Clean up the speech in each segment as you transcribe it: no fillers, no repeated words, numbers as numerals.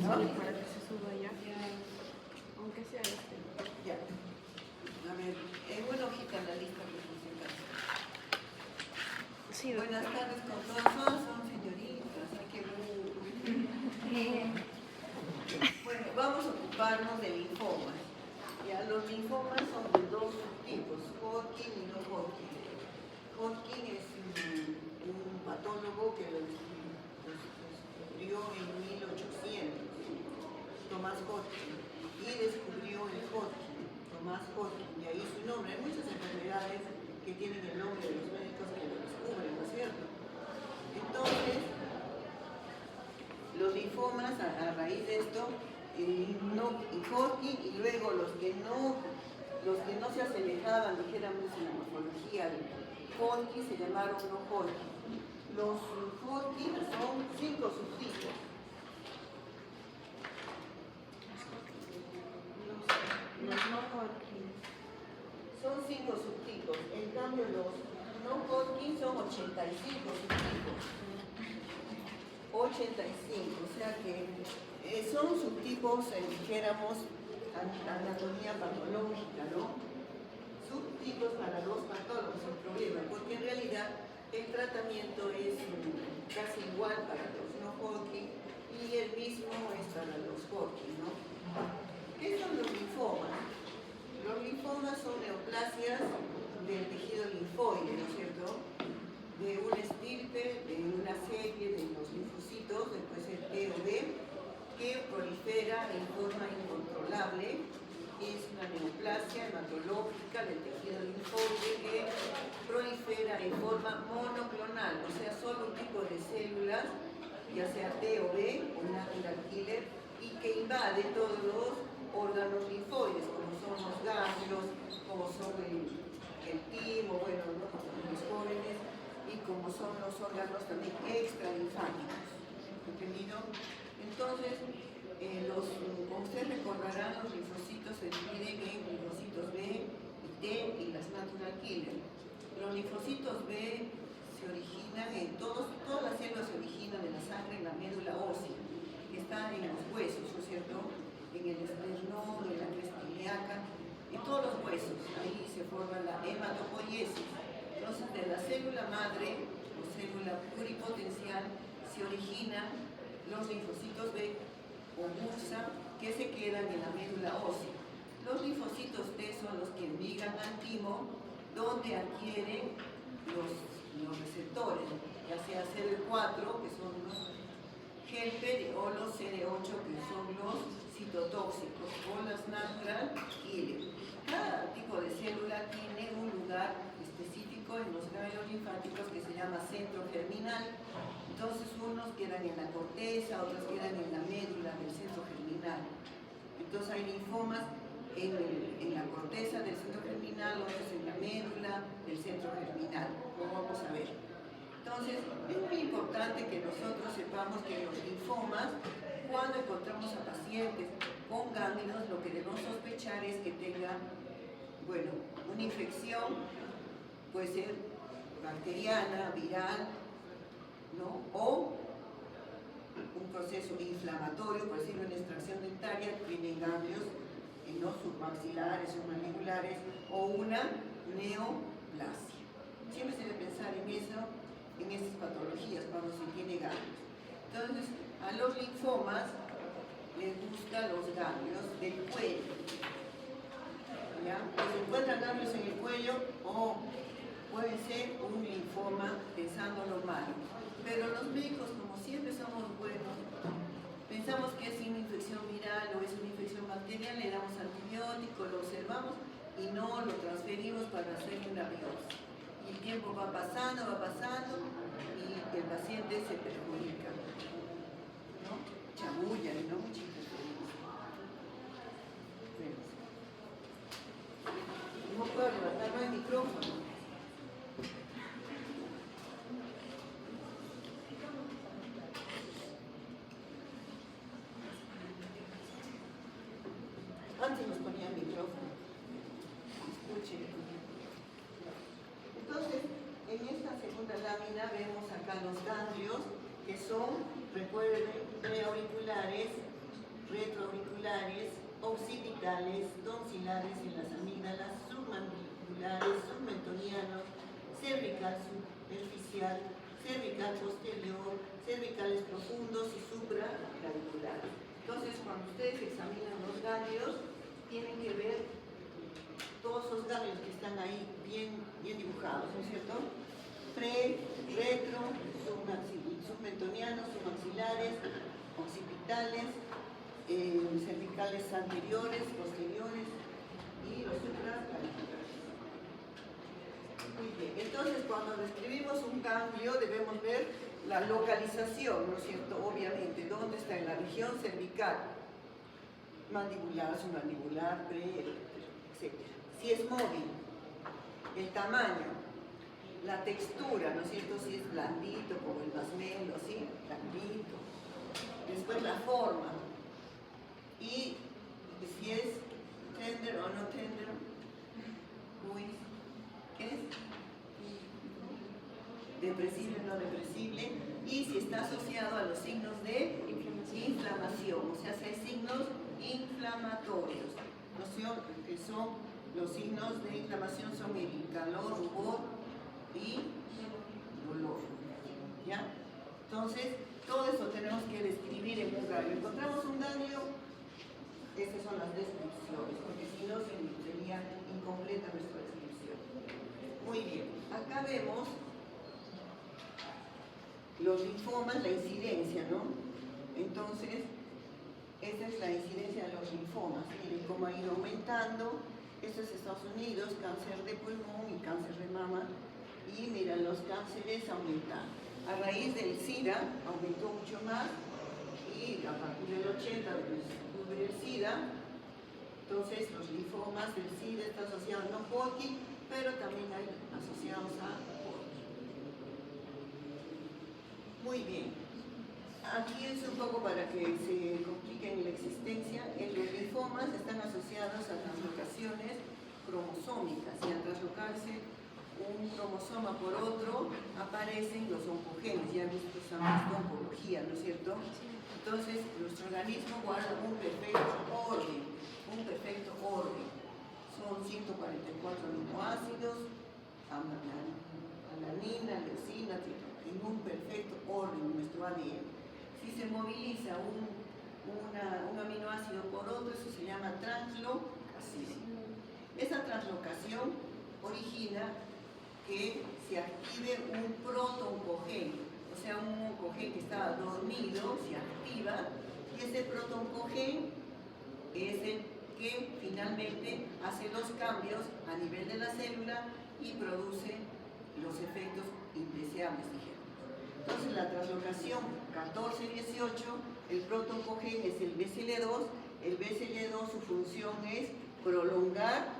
¿no? Para que se suba ya. Aunque sea este. Ya. A ver, en una hojita en la lista de funcionarios. Sí, buenas tardes con todos, son señoritas, hay que bueno, vamos a ocuparnos de linfomas. Ya, los linfomas son de dos tipos, Hodgkin y no Hodgkin. Hodgkin es un patólogo que lo descubrió en 1800, Tomás Hodgkin, y descubrió el Hodgkin, Tomás Hodgkin, y ahí su nombre. Hay muchas enfermedades que tienen el nombre de los médicos que lo descubren, ¿no es cierto? Entonces, los linfomas, a raíz de esto, y Hodgkin, y luego los que no se asemejaban, dijéramos, en la morfología de Hodgkin, se llamaron no Hodgkin. Los Hodgkin son 5 subtipos. Los no Hodgkin. Son 5 subtipos. En cambio, los no Hodgkin son 85 subtipos. 85, o sea que son subtipos, dijéramos, anatomía patológica, ¿no? Subtipos para los patólogos, el problema, porque en realidad el tratamiento es casi igual para los no Hodgkin y el mismo es para los Hodgkin, ¿no? ¿Qué son los linfomas? Los linfomas son neoplasias del tejido linfoide, ¿no es cierto?, de una estirpe, de una serie de los linfocitos, después el T o B, que prolifera en forma incontrolable. Es una neoplasia hematológica del tejido linfoide que prolifera en forma monoclonal, o sea, solo un tipo de células, ya sea T o B o natural killer, y que invade todos los órganos linfoides, como son los ganglios, como son el timo, bueno, ¿no?, los jóvenes, y como son los órganos también extralinfáticos. ¿Entendido? Entonces, como ustedes recordarán, los linfocitos se dividen en linfocitos B y T y las natural killer. Los linfocitos B se originan todas las células se originan de la sangre en la médula ósea, que está en los huesos, ¿no es cierto?, en el esternón, en la cresta ilíaca, en todos los huesos. Ahí se forma la hematopoiesis. Entonces, de la célula madre o célula pluripotencial se originan los linfocitos B o MURSA que se quedan en la médula ósea. Los linfocitos T son los que migran al timo, donde adquieren los receptores, ya sea CD4, que son los helper, o los CD8, que son los citotóxicos, o las natural killer. Cada tipo de célula tiene un lugar específico en los ganglios linfáticos que se llama centro germinal. Entonces, unos quedan en la corteza, otros quedan en la médula del centro germinal. Entonces, hay linfomas en la corteza del centro germinal, otros en la médula del centro germinal, como vamos a ver. Entonces, es muy importante que nosotros sepamos que los linfomas, cuando encontramos a pacientes con ganglios, lo que debemos sospechar es que tengan, bueno, una infección, puede ser bacteriana, viral, ¿no?, o un proceso inflamatorio, por decirlo, en extracción dentaria, tienen ganglios no submaxilares o mandibulares, o una neoplasia. Siempre se debe pensar en eso, en estas patologías cuando se tiene ganglios. Entonces, a los linfomas les gustan los ganglios del cuello. ¿Ya? Se encuentran ganglios en el cuello o puede ser un linfoma, pensándolo malo. Pero los médicos, como siempre somos buenos, pensamos que es una infección viral o es una infección bacteriana, le damos antibiótico, lo observamos y no lo transferimos para hacer una biopsia. Y el tiempo va pasando y el paciente se perjudica, ¿no? Chamulla, ¿no? Mucha interferencia. No puedo levantar más el micrófono. Antes nos ponía el micrófono. Escuchen. Entonces, en esta segunda lámina vemos acá los ganglios, que son, recuerden, preauriculares, retroauriculares, occipitales, tonsilares en las amígdalas, submandibulares, submentonianos, cervical superficial, cervical posterior, cervicales profundos y supraclaviculares. Entonces, cuando ustedes examinan los ganglios, tienen que ver todos esos ganglios que están ahí bien dibujados, ¿no es cierto? Retro, submentonianos, submaxilares, occipitales, cervicales anteriores, posteriores y los supraclaviculares. Muy bien, entonces cuando describimos un ganglio debemos ver la localización, ¿no es cierto? Obviamente, ¿dónde está? En la región cervical, mandibular, submandibular, etc. Si es móvil, el tamaño, la textura, ¿no es cierto? Si es blandito como el masmelo, ¿sí? Blandito. Después la forma. Y si es tender o no tender, muy, ¿qué es? Depresible o no depresible. Y si está asociado a los signos de inflamación, o sea, si hay signos inflamatorios, ¿no es cierto? Que son los signos de inflamación son el calor, rubor y dolor, ¿ya? Entonces, todo eso tenemos que describir en un ganglio. Encontramos un ganglio, estas son las descripciones, porque si no sería incompleta nuestra descripción. Muy bien, acá vemos los linfomas, la incidencia, ¿no? Entonces, esta es la incidencia de los linfomas. Miren cómo ha ido aumentando. Esto es Estados Unidos, cáncer de pulmón y cáncer de mama. Y mira, los cánceres aumentan. A raíz del SIDA aumentó mucho más y a partir del 80 descubre el SIDA. Entonces los linfomas del SIDA están asociados no Hodgkin, pero también hay asociados a Hodgkin. Muy bien. Aquí es un poco para que se compliquen la existencia. Los linfomas están asociados a translocaciones cromosómicas y al traslocarse un cromosoma por otro aparecen los oncogenes. Ya visto esa oncología, ¿no es cierto? Entonces nuestro organismo guarda un perfecto orden, son 144 aminoácidos, alanina, leucina, en un perfecto orden nuestro ADN. Si se moviliza un aminoácido por otro, eso se llama translocación. Esa translocación origina que se active un protooncogen, o sea, un oncogen que estaba dormido, se activa, y ese protooncogen es el que finalmente hace los cambios a nivel de la célula y produce los efectos indeseables, dijimos. Entonces, la translocación 14-18, el protooncogen es el BCL2, el BCL2 su función es prolongar,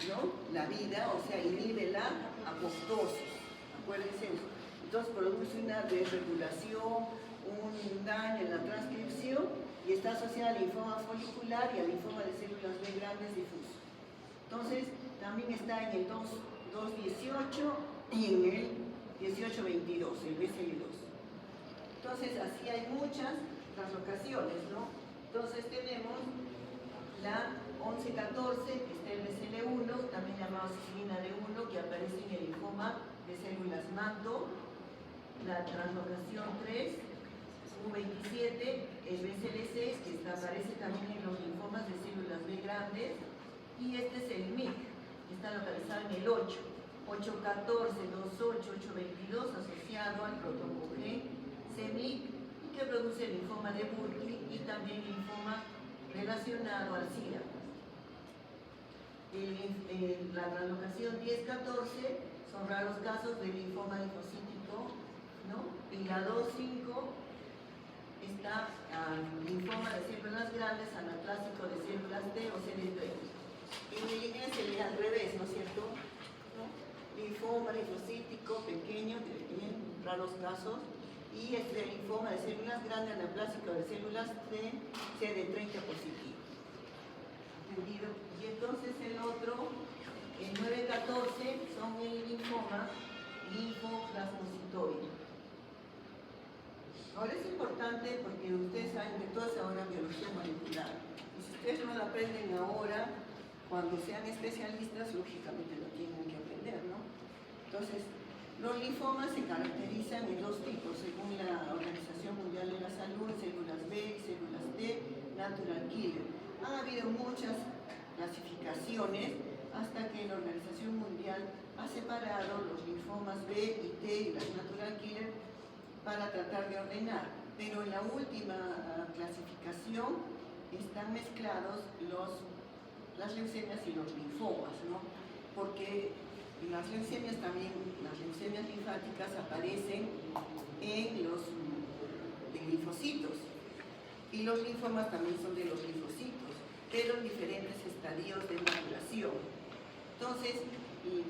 ¿no?, la vida, o sea, inhibe la apoptosis, acuérdense eso. Entonces produce una desregulación, un daño en la transcripción y está asociada al linfoma folicular y al linfoma de células B grandes difuso. Entonces también está en el 218 y en el 1822, el BCL2. Entonces así hay muchas translocaciones, ¿no? Entonces tenemos la 11-14, que está el BCL1, también llamado cisilina D1, que aparece en el linfoma de células manto. La translocación 3, U27, el BCL6, que aparece también en los linfomas de células B grandes. Y este es el MIC, que está localizado en el 8, 8-14, 2-8, 8-22, asociado al protooncogen CMYC, que produce el linfoma de Burkitt y también linfoma relacionado al SIDA. La translocación 10-14 son raros casos de linfoma linfocítico, ¿no? Y la 2-5 está linfoma de células grandes, anaplásico de células T o CD3. En el inglés se lee al revés, ¿no es cierto? ¿No? Linfoma linfocítico pequeño, en raros casos, y linfoma de células grandes, anaplásico de células T, CD30 positivo. ¿Entendido? Y entonces el otro, el 9-14, son el linfoma linfoplasmocitoide. Ahora es importante porque ustedes saben que toda esa ahora biología molecular aprenden ahora, cuando sean especialistas, lógicamente lo tienen que aprender, ¿no? Entonces, los linfomas se caracterizan en dos tipos, según la Organización Mundial de la Salud, células B y células T, natural killer. Ha habido muchas clasificaciones hasta que la Organización Mundial ha separado los linfomas B y T y las natural killer para tratar de ordenar. Pero en la última clasificación están mezclados las leucemias y los linfomas, ¿no? Porque las leucemias también, las leucemias linfáticas aparecen en los linfocitos y los linfomas también son de los linfocitos, pero en diferentes estadios de maduración. Entonces,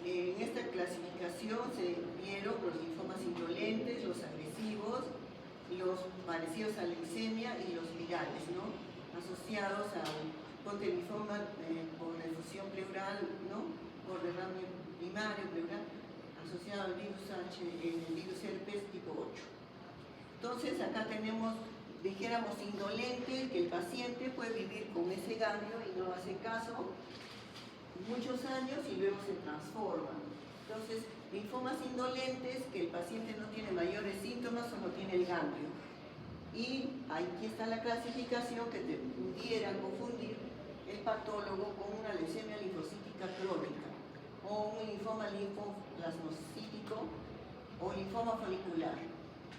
en esta clasificación se vieron los linfomas indolentes, los agresivos, los parecidos a leucemia y los virales, ¿no? Asociados al linfoma por difusión pleural, ¿no? Por derrame primario, pleural, asociado al virus el virus herpes tipo 8. Entonces, acá tenemos, dijéramos, indolente, que el paciente puede vivir con ese ganglio y no hace caso muchos años y luego se transforma. Entonces, linfomas indolentes, que el paciente no tiene mayores síntomas, solo tiene el ganglio. Y aquí está la clasificación que te pudiera confundir el patólogo con una leucemia linfocítica crónica o un linfoma linfoplasmocítico o linfoma folicular.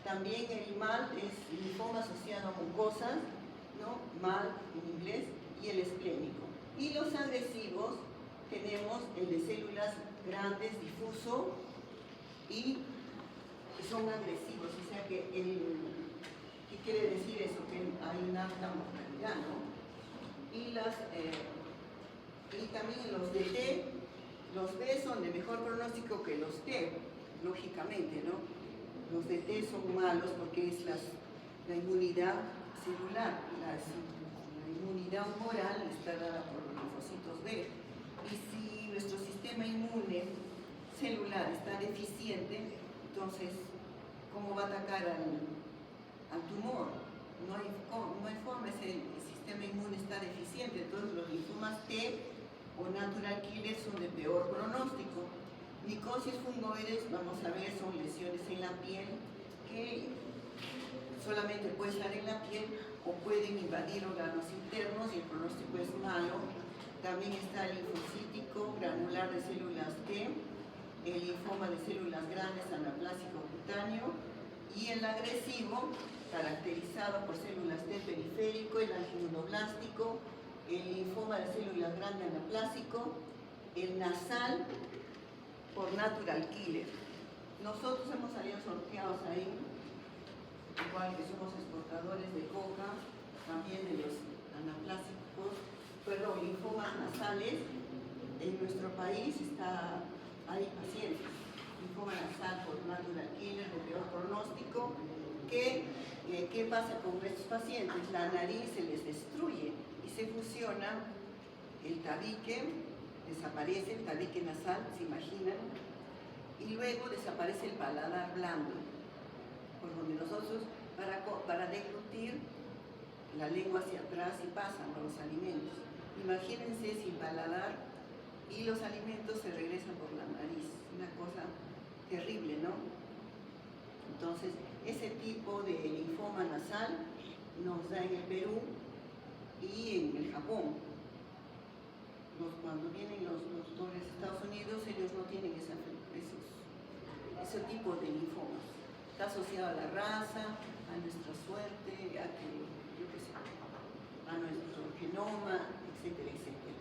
También el MAL es linfoma asociado a mucosas, ¿no? MAL en inglés, y el esplénico. Y los agresivos tenemos el de células grandes, difuso, y son agresivos, o sea que ¿qué quiere decir eso? Que hay una alta mortalidad, ¿no? Y también los de T, los B son de mejor pronóstico que los T, lógicamente, ¿no? Los de T son malos porque es la inmunidad celular, la inmunidad humoral está dada por los linfocitos B. Y si nuestro sistema inmune celular está deficiente, entonces, ¿cómo va a atacar al tumor? No hay forma, el sistema inmune está deficiente, entonces los linfomas T o natural killer son de peor pronóstico. Micosis fungoides, vamos a ver, son lesiones en la piel que solamente puede estar en la piel o pueden invadir órganos internos y el pronóstico es malo. También está el linfocítico granular de células T, el linfoma de células grandes anaplásico cutáneo y el agresivo, caracterizado por células T periférico, el angiodoblástico, el linfoma de células grandes anaplásico, el nasal por natural killer. Nosotros hemos salido sorteados ahí, igual que somos exportadores de coca, también de los anaplásicos, linfomas nasales. En nuestro país hay pacientes, linfoma nasal por natural killer de peor pronóstico. ¿Qué pasa con estos pacientes? La nariz se les destruye y se fusiona el tabique, desaparece el tabique nasal, ¿se imaginan? Y luego desaparece el paladar blando, por donde nosotros, para deglutir, la lengua hacia atrás y pasan por los alimentos. Imagínense sin paladar y los alimentos se regresan por la nariz, una cosa terrible, ¿no? Entonces, ese tipo de linfoma nasal nos da en el Perú y en el Japón. Cuando vienen los doctores de Estados Unidos, ellos no tienen ese tipo de linfomas. Está asociado a la raza, a nuestra suerte, a nuestro genoma, etcétera, etcétera.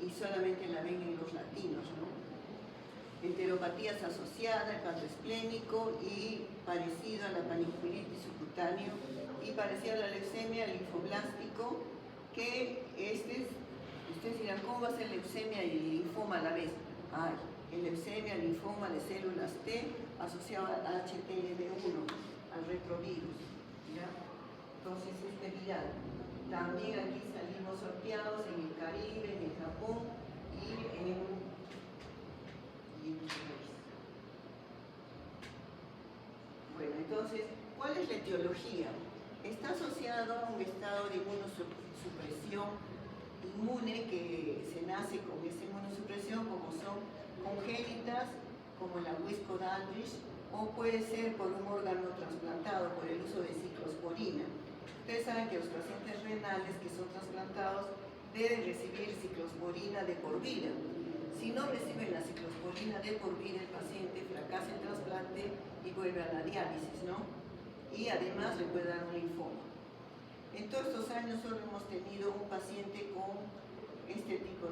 Y solamente la ven en los latinos, ¿no? Enteropatías asociadas, hepatoesplénico esplénico y parecido a la paniculitis subcutáneo y parecido a la leucemia linfoblástico, que ustedes dirán, ¿cómo va a ser leucemia y linfoma a la vez? El leucemia, linfoma de células T asociado al HTLV1, al retrovirus, ¿ya? Entonces, viral. También aquí salimos sorteados en el Caribe, en el Japón y en nuestro país. Bueno, entonces, ¿cuál es la etiología? Está asociado a un estado de inmunosupresión inmune que se nace con esta inmunosupresión, como son congénitas, como la Wisko-Dandridge, o puede ser por un órgano trasplantado por el uso de ciclosporina. Ustedes saben que los pacientes renales que son trasplantados deben recibir ciclosporina de por vida. Si no reciben la ciclosporina de por vida, el paciente fracasa el trasplante y vuelve a la diálisis, ¿no? Y además le puede dar un linfoma. En todos estos años solo hemos tenido un paciente con este tipo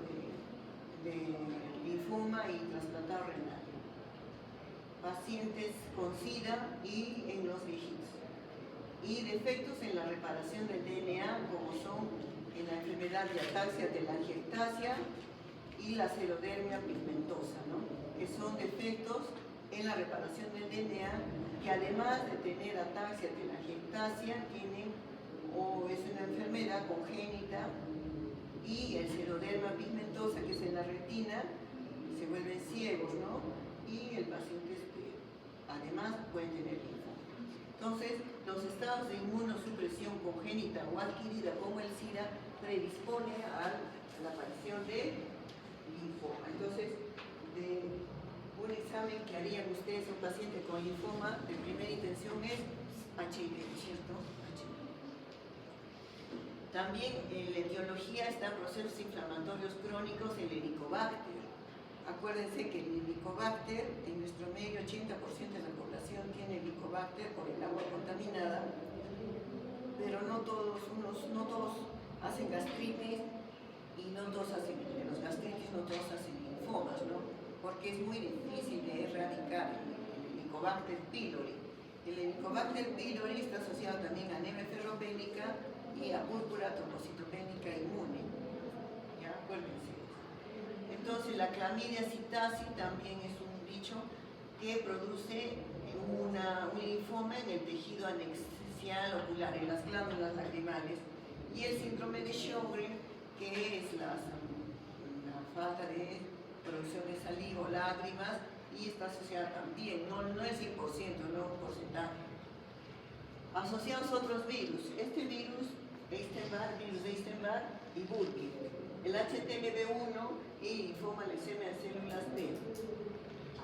de linfoma y trasplantado renal. Pacientes con SIDA y en los viejitos. Y defectos en la reparación del DNA, como son en la enfermedad de ataxia telangiectasia y la xerodermia pigmentosa, ¿no? Que son defectos en la reparación del DNA que además de tener ataxia telangiectasia tienen o es una enfermedad congénita, y el xeroderma pigmentosa, que es en la retina, se vuelven ciegos, ¿no? Y el paciente además puede tener linfoma. Entonces, los estados de inmunosupresión congénita o adquirida como el SIDA predispone a la aparición de linfoma. Entonces, de un examen que harían ustedes a un paciente con linfoma, de primera intención es HIV, ¿cierto? También en la etiología están procesos inflamatorios crónicos, el Helicobacter. Acuérdense que el Helicobacter, en nuestro medio 80% de la población tiene Helicobacter por el agua contaminada, pero no todos hacen gastritis y no todos hacen, los gastritis no todos hacen linfomas, ¿no? Porque es muy difícil de erradicar el Helicobacter pylori. El Helicobacter pylori está asociado también a anemia ferropénica y a púrpura trombocitopénica inmune. ¿Ya? Acuérdense. Entonces, la clamidia psittacea también es un bicho que produce un linfoma en el tejido anexial ocular, en las glándulas lacrimales. Y el síndrome de Sjögren, que es la falta de producción de saliva o lágrimas, y está asociada también, no es 100%, no un porcentaje. Asociados a otros virus, este virus, virus de Epstein-Barr y Burkitt, el HTLV1 y linfoma leucemia de células B,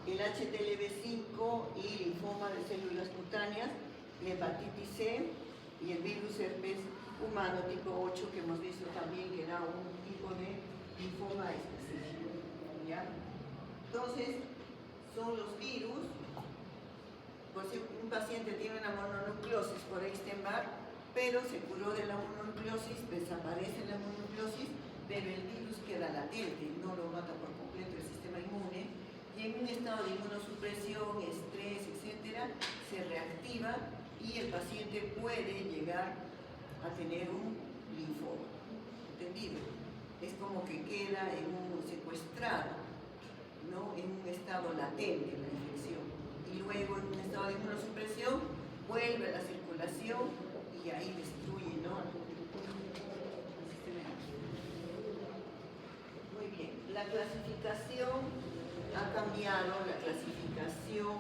el HTLV5 y linfoma de células cutáneas, la hepatitis C y el virus herpes humano tipo 8, que hemos visto también que da un tipo de linfoma específico. ¿Ya? Entonces, son los virus. Por si un paciente tiene una mononucleosis por Epstein-Barr, pero se curó de la mononucleosis, desaparece la mononucleosis, pero el virus queda latente, no lo mata por completo el sistema inmune, y en un estado de inmunosupresión, estrés, etcétera, se reactiva y el paciente puede llegar a tener un linfoma. ¿Entendido? Es como que queda en un secuestrado, ¿no? En un estado latente la infección. Y luego en un estado de inmunosupresión vuelve a la circulación y ahí destruye, ¿no? Muy bien, la clasificación ha cambiado, la clasificación,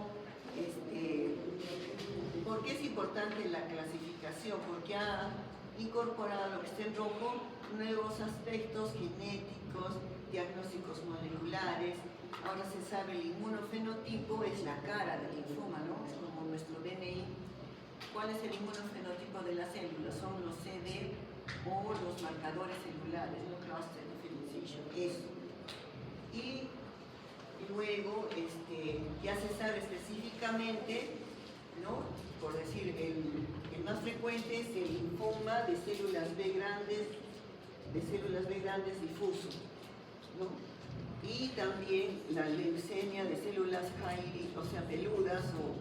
¿por qué es importante la clasificación? Porque ha incorporado lo que está en rojo, nuevos aspectos genéticos, diagnósticos moleculares. Ahora se sabe el inmunofenotipo es la cara del linfoma, ¿no? Es como nuestro DNI. ¿Cuál es el inmunofenotipo de las células? Son los CD o los marcadores celulares, ¿no? Cluster differentiation, eso. Y luego ya se sabe específicamente, ¿no? Por decir, el más frecuente es el linfoma de células B grandes, difuso, ¿no? Y también la leucemia de células Hailey, o sea, peludas, o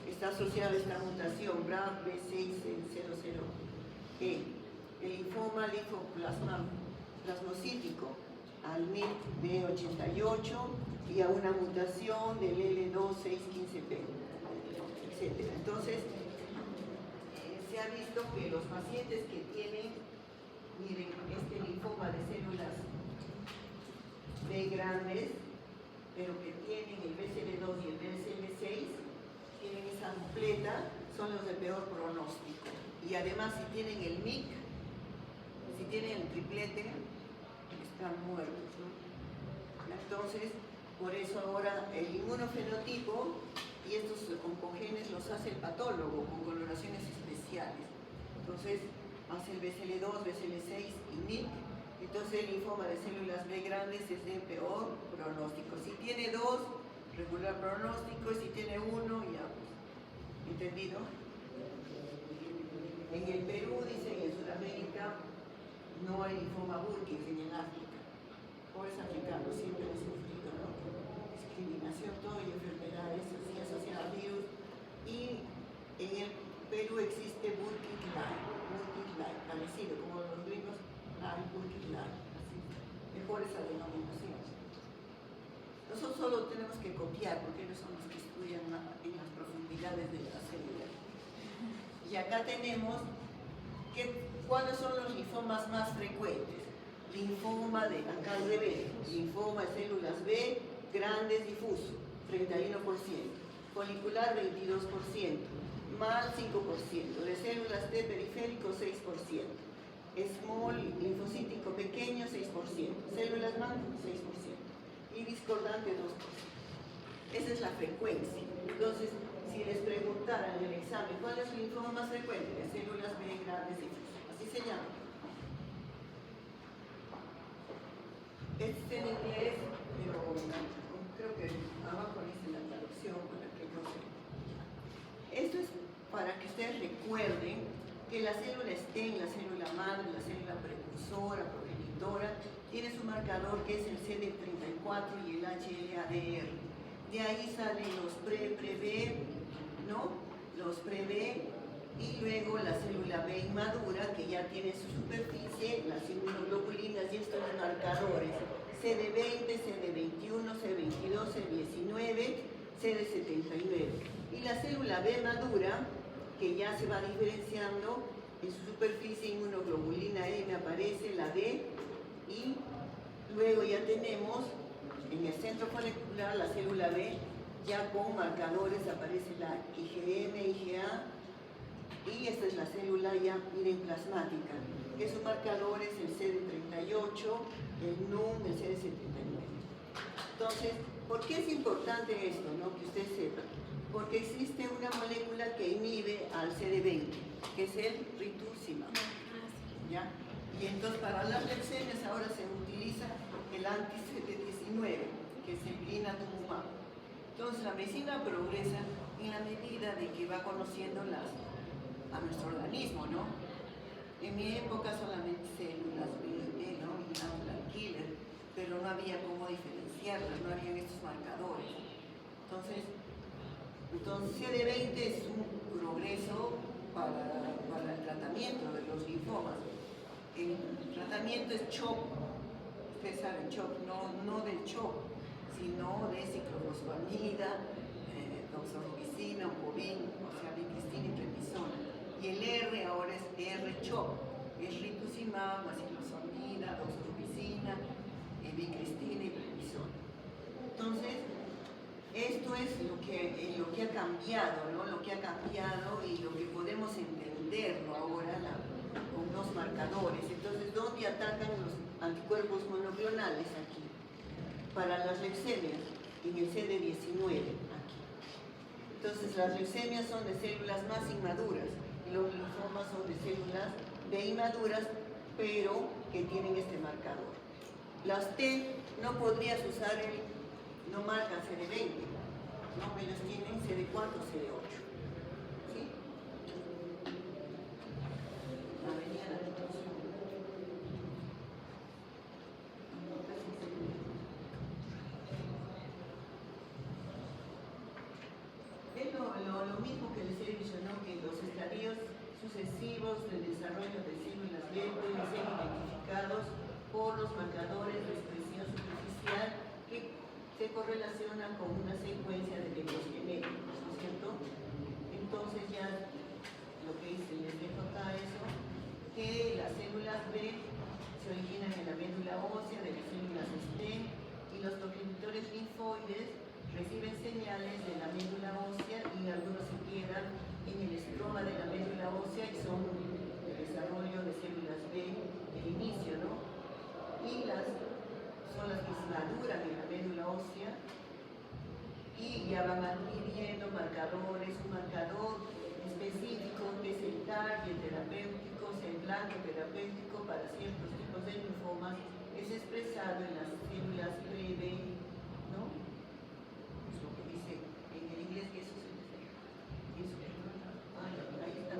está asociada a esta mutación BRAF B600E, el linfoma linfoplasmocítico al MIT B88 y a una mutación del L2615P, etc. Entonces, se ha visto que los pacientes que tienen, miren, este linfoma de células B grandes, pero que tienen el BCL2 y el BCL6, tienen esa dupleta, son los de peor pronóstico. Y además, si tienen el MIC, si tienen el triplete, están muertos, ¿no? Entonces, por eso ahora el inmunofenotipo y estos oncogenes los hace el patólogo con coloraciones especiales. Entonces, hace el BCL2, BCL6 y NIC. Entonces, el linfoma de células B grandes es de peor pronóstico. Si tiene 2, regular pronóstico, y si tiene 1, ya. ¿Entendido? En el Perú, dicen, en Sudamérica, no hay linfoma Burkitt en África. Pobres africanos siempre han sufrido, ¿no? Discriminación, todo y enfermedades así asociadas a virus. Y en el Perú existe Burkitt-Like, parecido, como los gringos, Burkitt-Like, así, mejor esa denominación. Nosotros solo tenemos que copiar, porque ellos son los que estudian en las profundidades de la célula. Y acá tenemos cuáles son los linfomas más frecuentes. Linfoma de, acá al revés, linfoma de células B, grandes, difuso, 31%, folicular 22%, mal 5%, de células T periférico 6%, small, linfocítico pequeño 6%, células MAN 6% y discordante 2%. Esa es la frecuencia. Entonces, si les preguntaran en el examen cuál es el linfoma más frecuente, de células B grandes difuso, así se llama. Este en inglés, pero creo que abajo dice la traducción para que no sé. Esto es para que ustedes recuerden que la célula STEM, la célula madre, la célula precursora, progenitora, tiene su marcador que es el CD34 y el HLA-DR. De ahí salen los pre-B, ¿no? Los pre-B y luego la célula B inmadura que ya tiene su superficie, las inmunoglobulinas y estos marcadores CD20, CD21, CD22, CD19, CD79 y la célula B madura que ya se va diferenciando en su superficie inmunoglobulina M aparece la D y luego ya tenemos en el centro follicular la célula B ya con marcadores aparece la IgM, IgA y esta es la célula ya, miren, plasmática, que su marcador es el CD38, el NUM, el CD79. Entonces, ¿por qué es importante esto, no? Que usted sepa? Porque existe una molécula que inhibe al CD20, que es el rituximab, ¿ya? Y entonces para las leucemias ahora se utiliza el anti-CD19, que es el blinatumomab. Entonces la medicina progresa en la medida de que va conociendo a nuestro organismo, ¿no? En mi época solamente células B, ¿no? Y la killer, pero no había cómo diferenciarlas, no habían estos marcadores. Entonces CD20 es un progreso para el tratamiento de los linfomas. El tratamiento es CHOP, ustedes saben CHOP, no del CHOP, sino de ciclofosfamida, doxorubicina, oncovin, o sea, vincristina y prednisona. Y el R ahora es R-CHOP, es rituximab, ciclofosfamida, doxorubicina, vincristina y prednisona. Entonces, esto es lo que ha cambiado, ¿no? Lo que ha cambiado y lo que podemos entenderlo ahora con los marcadores. Entonces, ¿dónde atacan los anticuerpos monoclonales? Aquí. Para las leucemias, en el CD19, aquí. Entonces, las leucemias son de células más inmaduras y los linfomas son de células B inmaduras, pero que tienen este marcador. Las T no podrías usar no marcan CD20, no, ellos tienen CD4, CD8. ¿Sí? Venía la situación. Es lo mismo que les he dicho, ¿no? Que los estadios sucesivos del desarrollo de células B pueden ser identificados por los marcadores de expresión superficial que se correlacionan con una secuencia de eventos genéticos, ¿no es cierto? Entonces ya lo que dice les dejo acá eso, que las células B se originan en la médula ósea de las células STEM y los progenitores linfoides reciben señales de la médula ósea y algunos se quedan en el estroma de la médula ósea y son el desarrollo de células B, el inicio, ¿no? Y las ósea y ya van adquiriendo marcadores, un marcador específico que es el target terapéutico, semblante terapéutico para ciertos tipos de linfomas, es expresado en las células breve, ¿no? Es lo que dice en el inglés que eso se dice. Ahí está.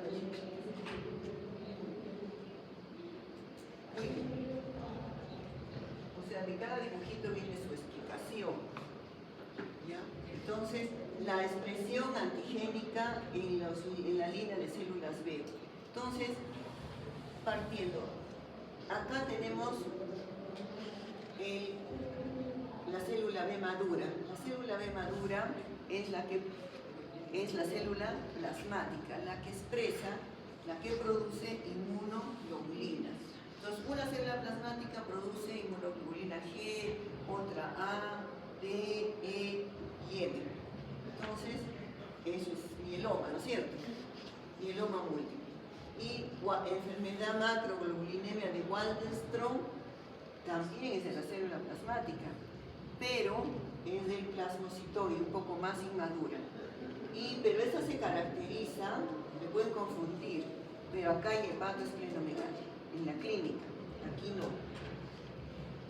Muy bien. O sea, de cada dibujito viene su explicación. ¿Ya? Entonces, la expresión antigénica en la línea de células B. Entonces, partiendo, acá tenemos la célula B madura. La célula B madura es la célula plasmática, la que expresa, la que produce inmunoglobulinas. Entonces, una célula plasmática produce inmunoglobulina G, otra A, D, E y M. Entonces, eso es mieloma, ¿no es cierto? Mieloma múltiple. Y enfermedad macroglobulinemia de Waldenström también es de la célula plasmática, pero es del plasmocitoide, un poco más inmadura. Pero esta se caracteriza, me pueden confundir, pero acá hay hepatoesplenomegalia, en la clínica, aquí no.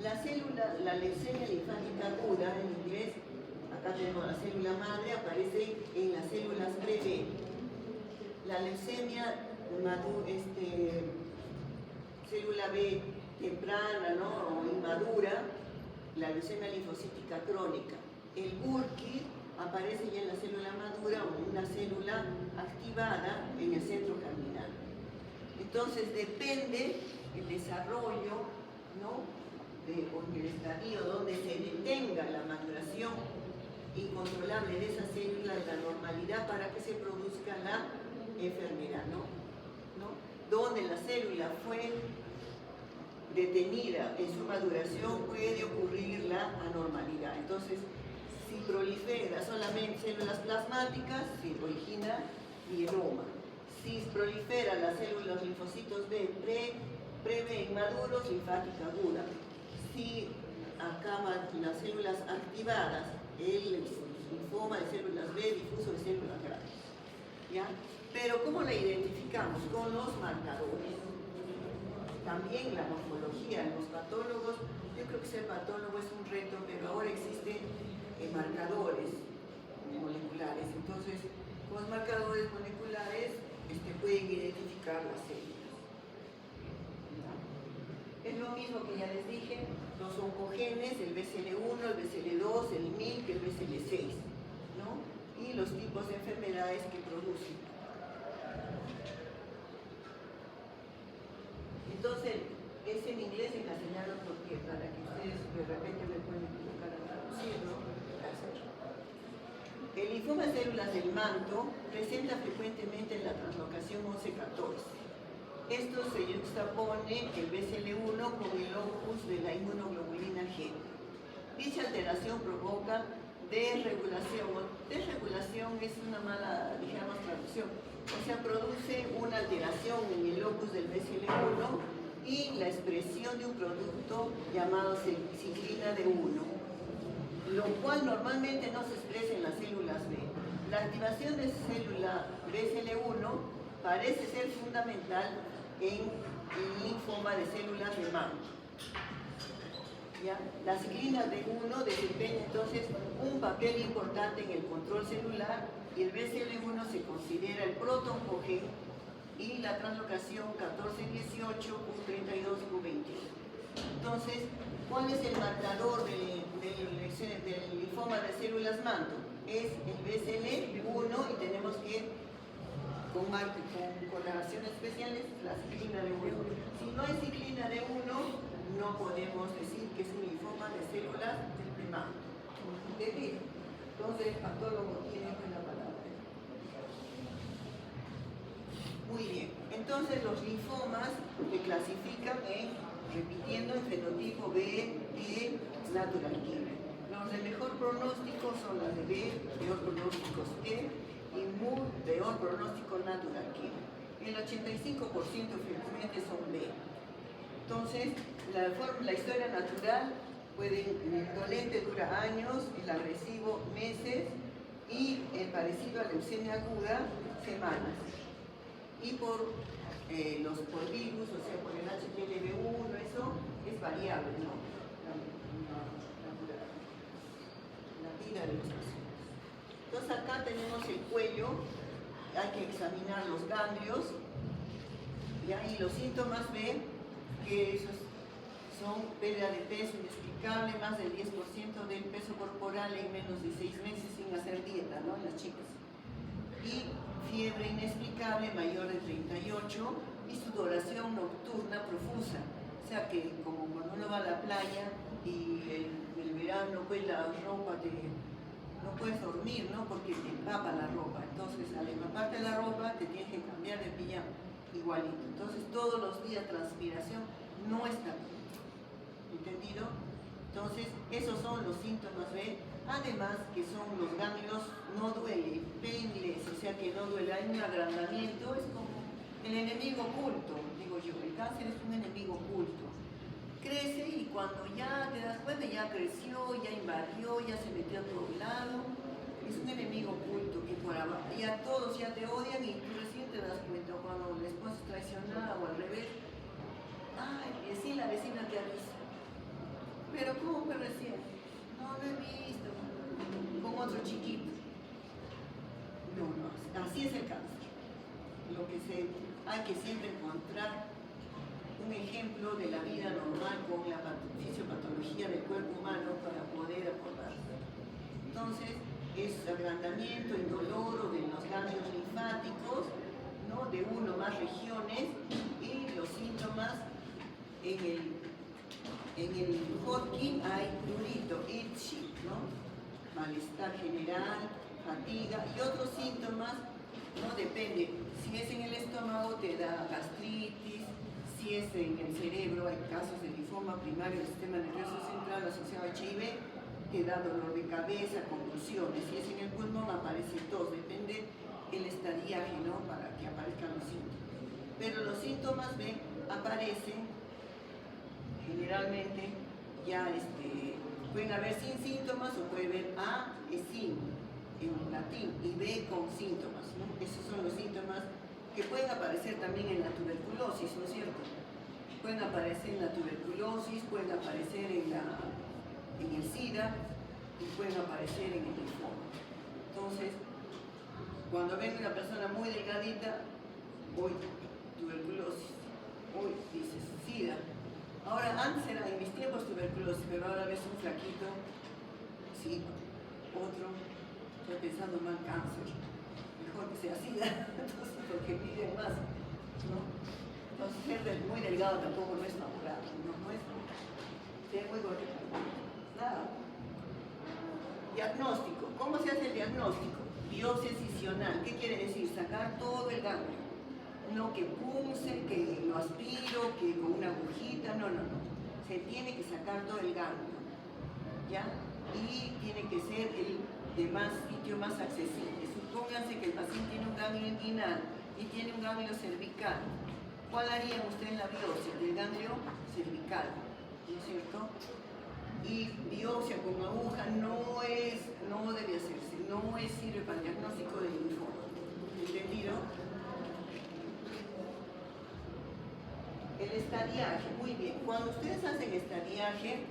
La leucemia linfática aguda, en inglés, acá tenemos la célula madre, aparece en las células breve. La leucemia célula B temprana, ¿no? O inmadura, la leucemia linfocítica crónica. El Burkitt aparece ya en la célula madura o una célula activada en el centro germinal. Entonces depende el desarrollo, ¿no? O en el estadio donde se detenga la maduración incontrolable de esa célula, de la normalidad para que se produzca la enfermedad, ¿no? Donde la célula fue detenida en su maduración puede ocurrir la anormalidad. Entonces, si prolifera solamente células plasmáticas, se origina mieloma. Si prolifera las células linfocitos B pre inmaduros, linfática aguda. Si acaban las células activadas, el linfoma de células B, difuso de células grandes. ¿Ya? Pero ¿cómo la identificamos? Con los marcadores. También la morfología, los patólogos, yo creo que ser patólogo es un reto, pero ahora existen marcadores moleculares. Entonces, con los marcadores moleculares pueden identificar las células. Es lo mismo que ya les dije, los oncogenes, el BCL1, el BCL2, el MYC, el BCL6, ¿no? Y los tipos de enfermedades que producen. Entonces, es en inglés y en castellano porque para que ustedes de repente me pueden equivocar al traducirlo. El linfoma de células del manto presenta frecuentemente la translocación 11-14. Esto se juxtapone el BCL1 con el locus de la inmunoglobulina G. Dicha alteración provoca desregulación. Desregulación es una mala, digamos, traducción. O sea, produce una alteración en el locus del BCL1 y la expresión de un producto llamado ciclina D1, lo cual normalmente no se expresa en las células B. La activación de célula BCL1 parece ser fundamental en el linfoma de células de manto. ¿Ya? La ciclina D1 desempeña entonces un papel importante en el control celular y el BCL1 se considera el protooncogen y la translocación 14-18, Q32, Q21. Entonces, ¿cuál es el marcador del linfoma de células manto? Es el BCL1 y tenemos que, con correlaciones especiales, la ciclina D1. Si no hay ciclina D1, no podemos decir que es un linfoma de células de manto. ¿Entendido? Entonces, el patólogo tiene la palabra. Muy bien. Entonces, los linfomas se clasifican repitiendo, en fenotipo B, E, natural killer. Los de mejor pronóstico son las de B, peor pronóstico E, y muy peor pronóstico natural killer. El 85% frecuentemente son B. Entonces, la historia natural El dolente dura años, el agresivo meses y el parecido a leucemia aguda semanas. Y por virus, o sea, por el HPLV1, eso es variable, ¿no? La vida de los pacientes. Entonces acá tenemos el cuello, hay que examinar los ganglios, ¿ya? Y los síntomas ven que esos son pérdida de peso inexplicable, más del 10% del peso corporal en menos de 6 meses sin hacer dieta, ¿no? En las chicas. Y fiebre inexplicable mayor de 38 y sudoración nocturna profusa. O sea que como cuando uno va a la playa y el verano pues la ropa no puedes dormir, ¿no? Porque te empapa la ropa. Entonces al empaparte la ropa te tienes que cambiar de pijama igualito. Entonces todos los días transpiración no está bien. ¿Entendido? Entonces esos son los síntomas, ¿ven? Además que son los ganglios, no duele, painless, o sea que no duele, hay un agrandamiento, es como el enemigo oculto, digo yo, el cáncer es un enemigo oculto. Crece y cuando ya te das cuenta ya creció, ya invadió, ya se metió a todo lado, es un enemigo oculto que por abajo, ya todos ya te odian y tú recién te das cuenta cuando la esposa es traicionada o al revés, ay, y sí la vecina te avisa, pero ¿cómo que recién? No lo he visto, con otro chiquito. No, así es el cáncer. Hay que siempre encontrar un ejemplo de la vida normal con la fisiopatología del cuerpo humano para poder abordar. Entonces, es agrandamiento indoloro de los ganglios linfáticos, ¿no? De uno o más regiones, y los síntomas en el Hodgkin hay prurito, itchy, ¿no? Malestar general, fatiga y otros síntomas, ¿no? Depende. Si es en el estómago te da gastritis, si es en el cerebro hay casos de linfoma primario del sistema nervioso central asociado a HIV, te da dolor de cabeza, convulsiones. Si es en el pulmón aparece tos, depende el estadiaje, ¿no? Para que aparezcan los síntomas. Pero los síntomas aparecen generalmente ya pueden haber sin síntomas o puede haber A es sin en latín y B con síntomas, ¿no? Esos son los síntomas que pueden aparecer también en la tuberculosis, ¿no es cierto? Pueden aparecer en la tuberculosis, pueden aparecer en el SIDA y pueden aparecer en el linfoma. Entonces, cuando ven una persona muy delgadita, hoy tuberculosis, hoy dices SIDA. Ahora, antes era en mis tiempos tuberculosis, pero ahora ves un flaquito, sí, otro, estoy pensando mal cáncer, mejor que sea SIDA, entonces porque piden más, ¿no? Entonces ser muy delgado tampoco no es favorable, no es ser muy gordito, nada. Diagnóstico, ¿cómo se hace el diagnóstico? Biopsia excisional, ¿qué quiere decir? Sacar todo el ganglio. No que punce, que lo aspiro, que con una agujita, no. Se tiene que sacar todo el ganglio, ¿ya? Y tiene que ser el de más sitio más accesible. Supónganse que el paciente tiene un ganglio inguinal y tiene un ganglio cervical. ¿Cuál harían ustedes en la biopsia? Del ganglio cervical, ¿no es cierto? Y biopsia con aguja no debe hacerse, no sirve para el diagnóstico del linfoma. ¿Entendido? El estadiaje, muy bien. Cuando ustedes hacen estadiaje,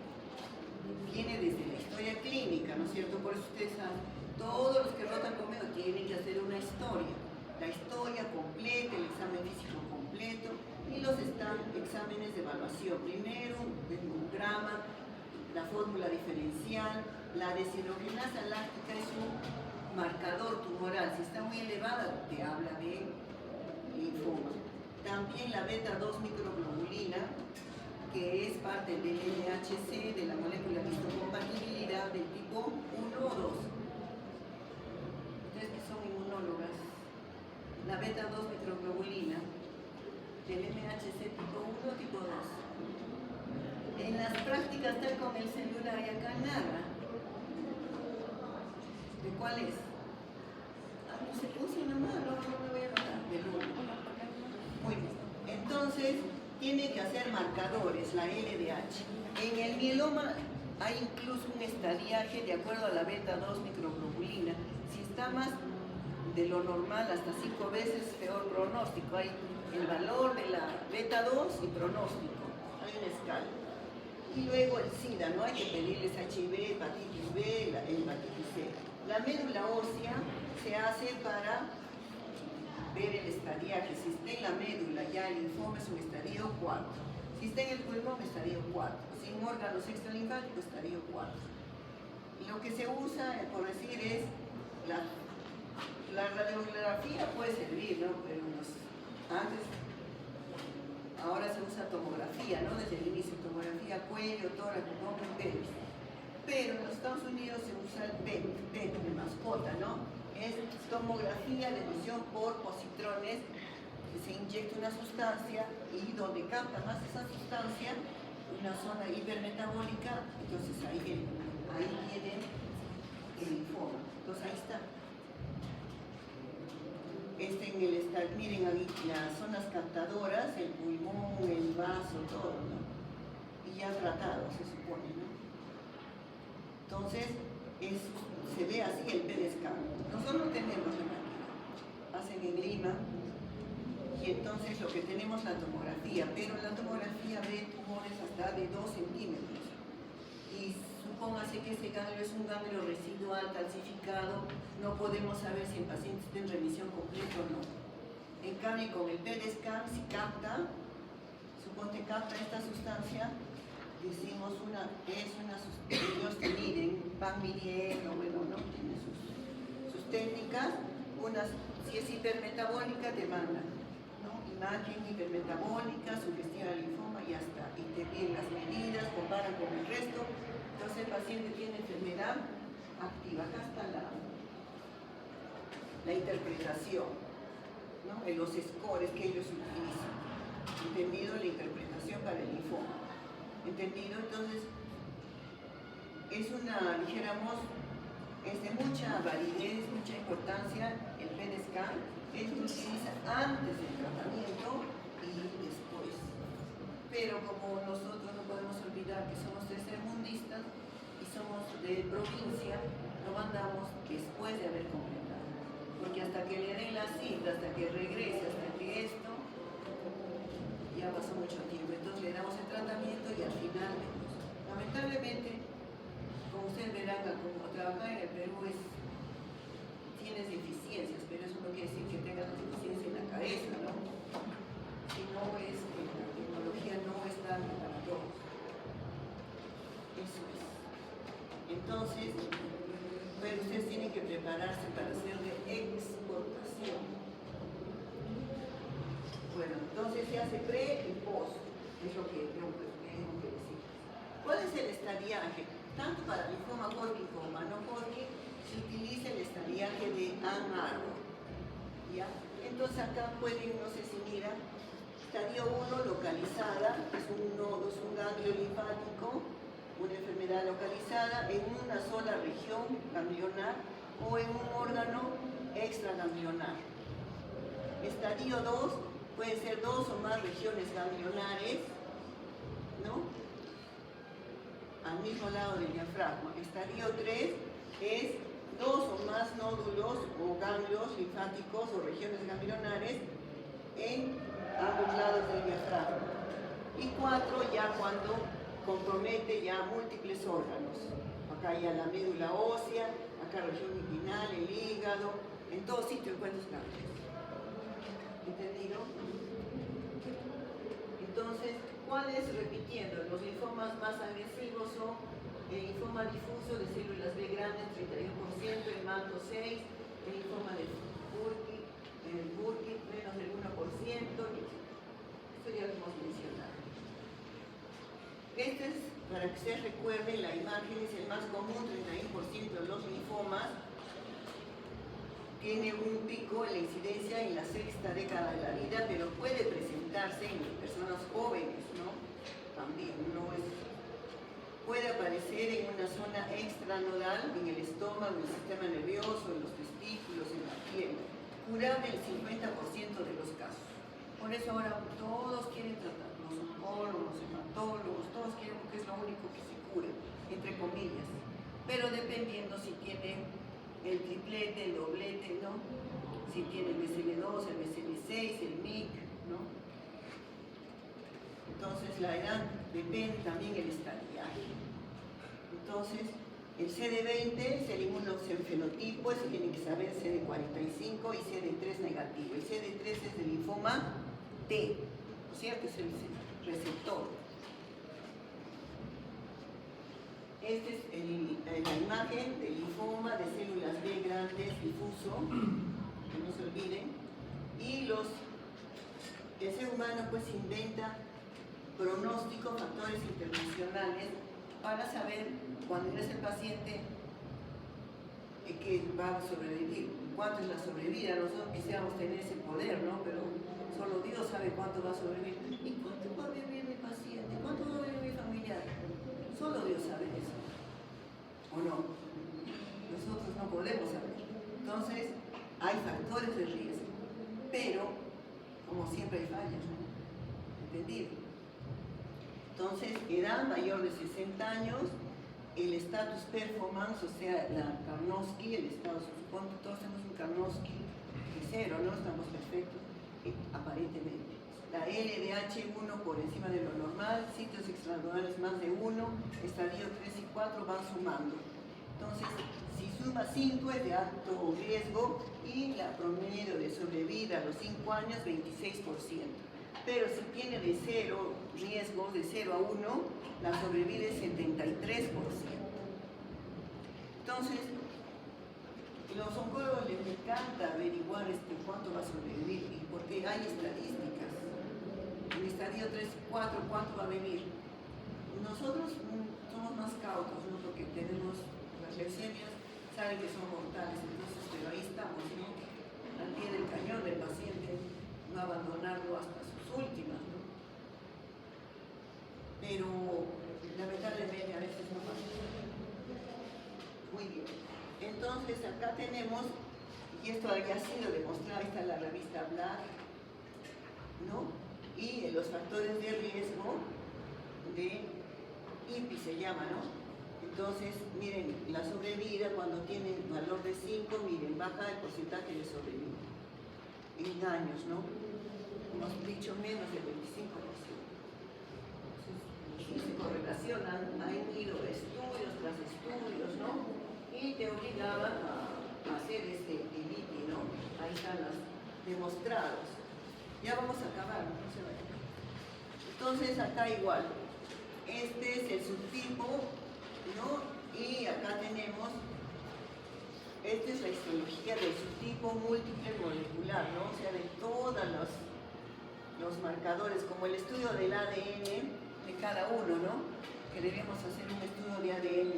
viene desde la historia clínica, ¿no es cierto? Por eso ustedes saben, todos los que rotan conmigo tienen que hacer una historia. La historia completa, el examen físico completo y los exámenes de evaluación. Primero, el hemograma, la fórmula diferencial, la deshidrogenasa láctica es un marcador tumoral. Si está muy elevada, te habla de linfoma. También la beta-2 microglobulina, que es parte del LHC, de la molécula de histocompatibilidad del tipo 1 o 2. Ustedes que son inmunólogas, la beta-2 microglobulina del MHC tipo 1 o tipo 2. En las prácticas tal con el celular y acá nada. ¿De cuál es? No se puso nomás, no me voy a notar. Del 1. Muy bien. Entonces, tiene que hacer marcadores, la LDH. En el mieloma Hay incluso un estadiaje de acuerdo a la beta 2 microglobulina. Si está más de lo normal, hasta 5 veces peor pronóstico. Hay el valor de la beta 2 y pronóstico. Hay una escala. Y luego el SIDA, ¿no? Hay que pedirles HIV, hepatitis B, hepatitis C. La médula ósea se hace para ver el estadiaje. Si está en la médula, ya el linfoma es un estadio 4. Si está en el pulmón, estadio 4. Sin órganos extralinfáticos, estadio 4. Y lo que se usa, por decir, es la radiografía puede servir, ¿no? Pero antes, ahora se usa tomografía, ¿no? Desde el inicio, tomografía, cuello, tórax, pulmón, pelos. Pero en los Estados Unidos se usa el PET de mascota, ¿no? Es tomografía de emisión por positrones, que se inyecta una sustancia y donde capta más esa sustancia, una zona hipermetabólica, entonces ahí viene el linfoma. Entonces ahí está. Miren ahí las zonas captadoras, el pulmón, el vaso, todo, ¿no? Y ya tratado, se supone, ¿no? Entonces, se ve así el PET scan. Nosotros tenemos la máquina, hacen en Lima, y entonces lo que tenemos es la tomografía, pero la tomografía ve tumores hasta de 2 centímetros. Y supóngase que ese ganglio es un ganglio residual calcificado, no podemos saber si el paciente está en remisión completa o no. En cambio, con el PET scan, si capta, suponte capta esta sustancia, decimos ellos te miden, van midiendo, bueno, ¿no? Tiene sus técnicas, si es hipermetabólica te mandan, ¿no? Imagen hipermetabólica, sugestión al linfoma, y ya está, y te piden las medidas, comparan con el resto, entonces el paciente tiene enfermedad activa. Acá está la interpretación, ¿no? En los scores que ellos utilizan, entendido la interpretación para el linfoma. ¿Entendido? Entonces, es de mucha validez, mucha importancia el PET scan. Él se utiliza antes del tratamiento y después. Pero como nosotros no podemos olvidar que somos tercermundistas y somos de provincia, lo mandamos después de haber completado. Porque hasta que le den la cita, hasta que regrese, hasta que esto, ya pasó mucho tiempo. Entonces le damos el tratamiento y al final, lamentablemente, como ustedes verán, como trabajar en el Perú tienes deficiencias, pero eso no quiere decir que tengas deficiencia en la cabeza, ¿no? Si no es que la tecnología no está para todos. Eso es. Entonces, pero ustedes tienen que prepararse para hacer de exportación. Bueno, entonces se hace pre y post, es lo que tengo que decir. ¿Cuál es el estadiaje? Tanto para linfoma Hodgkin como no Hodgkin se utiliza el estadiaje de Ann Arbor, ¿ya? Entonces acá pueden, no sé si miran, estadio 1 localizada, es un nodo, es un ganglio linfático, una enfermedad localizada en una sola región ganglionar o en un órgano extraganglionar. Estadio 2 pueden ser 2 o más regiones ganglionares, ¿no? Al mismo lado del diafragma. Estadio 3 es 2 o más nódulos o ganglios linfáticos o regiones ganglionares en ambos lados del diafragma. Y 4 ya cuando compromete ya múltiples órganos. Acá ya la médula ósea, acá región inguinal, el hígado, en todo sitio encuentras ganglios. ¿Entendido? Entonces, ¿cuáles? Repitiendo, los linfomas más agresivos son el linfoma difuso de células B grandes, 31%, el manto 6%, el linfoma de Burkitt, menos del 1%, esto ya lo hemos mencionado. Este es, para que ustedes recuerden, la imagen es el más común, 31% de los linfomas. Tiene un pico en la incidencia en la 6ª década de la vida, pero puede presentarse en personas jóvenes, ¿no? También, puede aparecer en una zona extranodal, en el estómago, en el sistema nervioso, en los testículos, en la piel. Curable el 50% de los casos. Por eso ahora todos quieren tratar, los oncólogos, los hematólogos, todos quieren porque es lo único que se cura. Entre millas, pero dependiendo si tiene el triplete, el doblete, ¿no? Si tiene el BCL2, el BCL6, el MIC, ¿no? Entonces la edad depende también del estadiaje. Entonces, el CD20 es el inmunosenfenotipo, eso tiene que saber CD45 y CD3 negativo. El CD3 es el linfoma T, ¿no es cierto? Es el receptor. Esta es la imagen del linfoma de células B grandes difuso, que no se olviden. Y el ser humano pues inventa pronósticos, factores internacionales para saber cuando es el paciente que va a sobrevivir, cuánto es la sobrevida. Nosotros quisiéramos tener ese poder, ¿no? Pero solo Dios sabe cuánto va a sobrevivir. ¿Y cuánto va a vivir mi paciente? ¿Cuánto va a vivir mi familiar? Solo Dios sabe eso. ¿O no? Nosotros no podemos saber. Entonces, hay factores de riesgo. Pero, como siempre hay fallas, ¿no? ¿Entendido? Entonces, edad mayor de 60 años, el status performance, o sea, la Karnofsky, el estado, supongo que todos tenemos un Karnofsky de 0, ¿no? Estamos perfectos, aparentemente. La LDH1 por encima de lo normal, sitios extraordinarios más de 1, estadio 3 y 4 van sumando. Entonces, si suma 5 es de alto riesgo y la promedio de sobrevida a los 5 años, 26%. Pero si tiene de 0 riesgos, de 0 a 1, la sobrevida es 73%. Entonces, los oncólogos les encanta averiguar cuánto va a sobrevivir, y porque hay estadísticas. En el estadio 3 y 4, ¿cuánto va a venir? Nosotros somos más cautos, ¿no? Porque tenemos las leucemias, saben que son mortales, entonces, pero ahí estamos, ¿no? Al pie del cañón del paciente, no abandonarlo hasta sus últimas, ¿no? Pero lamentablemente a veces no pasa. Muy bien. Entonces acá tenemos, y esto había sido demostrado, esta es la revista Black, ¿no? Y los factores de riesgo de IPI se llama, ¿no? Entonces, miren, la sobrevida cuando tienen valor de 5, miren, baja el porcentaje de sobrevida en años, ¿no? Hemos dicho menos del 25%. Entonces, se correlacionan, han ido estudios tras estudios, ¿no? Y te obligaban a hacer este IPI, ¿no? Ahí están los demostrados. Ya vamos a acabar, no se vayan. Entonces, acá igual. Este es el subtipo, ¿no? Y acá tenemos, esta es la histología del subtipo múltiple molecular, ¿no? O sea, de todos los marcadores, como el estudio del ADN de cada uno, ¿no? Que debemos hacer un estudio de ADN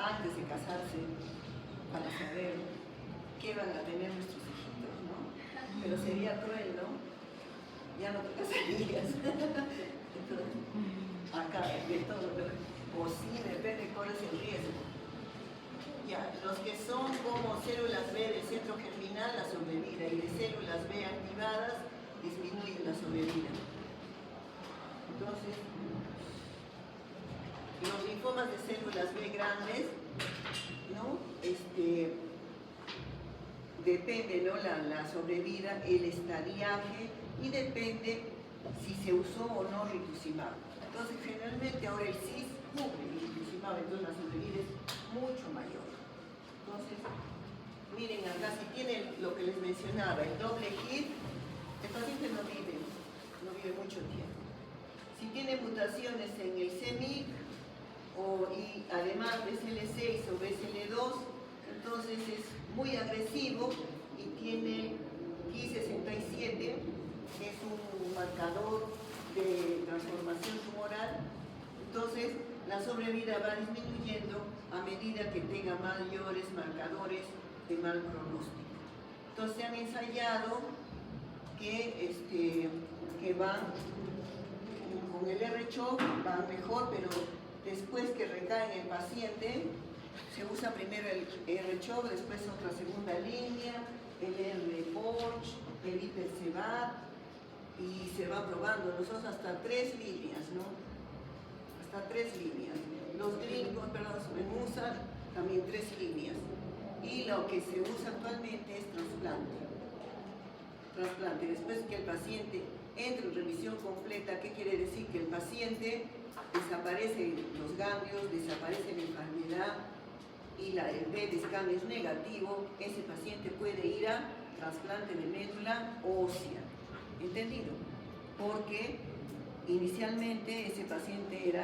antes de casarse para saber qué van a tener nuestros hijitos, ¿no? Pero sería cruel, ¿no? Ya no te casarías. Entonces, acá, de todo, o sí, depende cuál es el riesgo. Ya, los que son como células B del centro germinal, la sobrevida, y de células B activadas, disminuyen la sobrevida. Entonces, los linfomas de células B grandes, ¿no? Depende, ¿no? La sobrevida, el estadiaje, y depende si se usó o no rituximab. Entonces, generalmente ahora el CIS cubre el rituximab, entonces la sobrevida es mucho mayor. Entonces, miren acá, si tiene lo que les mencionaba, el doble hit, el paciente no vive mucho tiempo. Si tiene mutaciones en el CMYC, y además BCL6 o BCL2, entonces es muy agresivo y tiene Ki67, que es un marcador de transformación tumoral. Entonces la sobrevida va disminuyendo a medida que tenga mayores marcadores de mal pronóstico. Entonces se han ensayado que van con el R-CHOP, van mejor, pero después que recae en el paciente, se usa primero el R-CHOP, después otra segunda línea, el R-PORCH, el IPCBAT, y se va probando. Nosotros hasta 3 líneas, ¿no? Hasta 3 líneas. Los gringos perdón, en USA también 3 líneas. Y lo que se usa actualmente es trasplante. Trasplante. Después que el paciente entre en revisión completa, ¿qué quiere decir? Que el paciente desaparecen los ganglios, desaparece la enfermedad y el PET scan es negativo, ese paciente puede ir a trasplante de médula ósea. ¿Entendido? Porque inicialmente ese paciente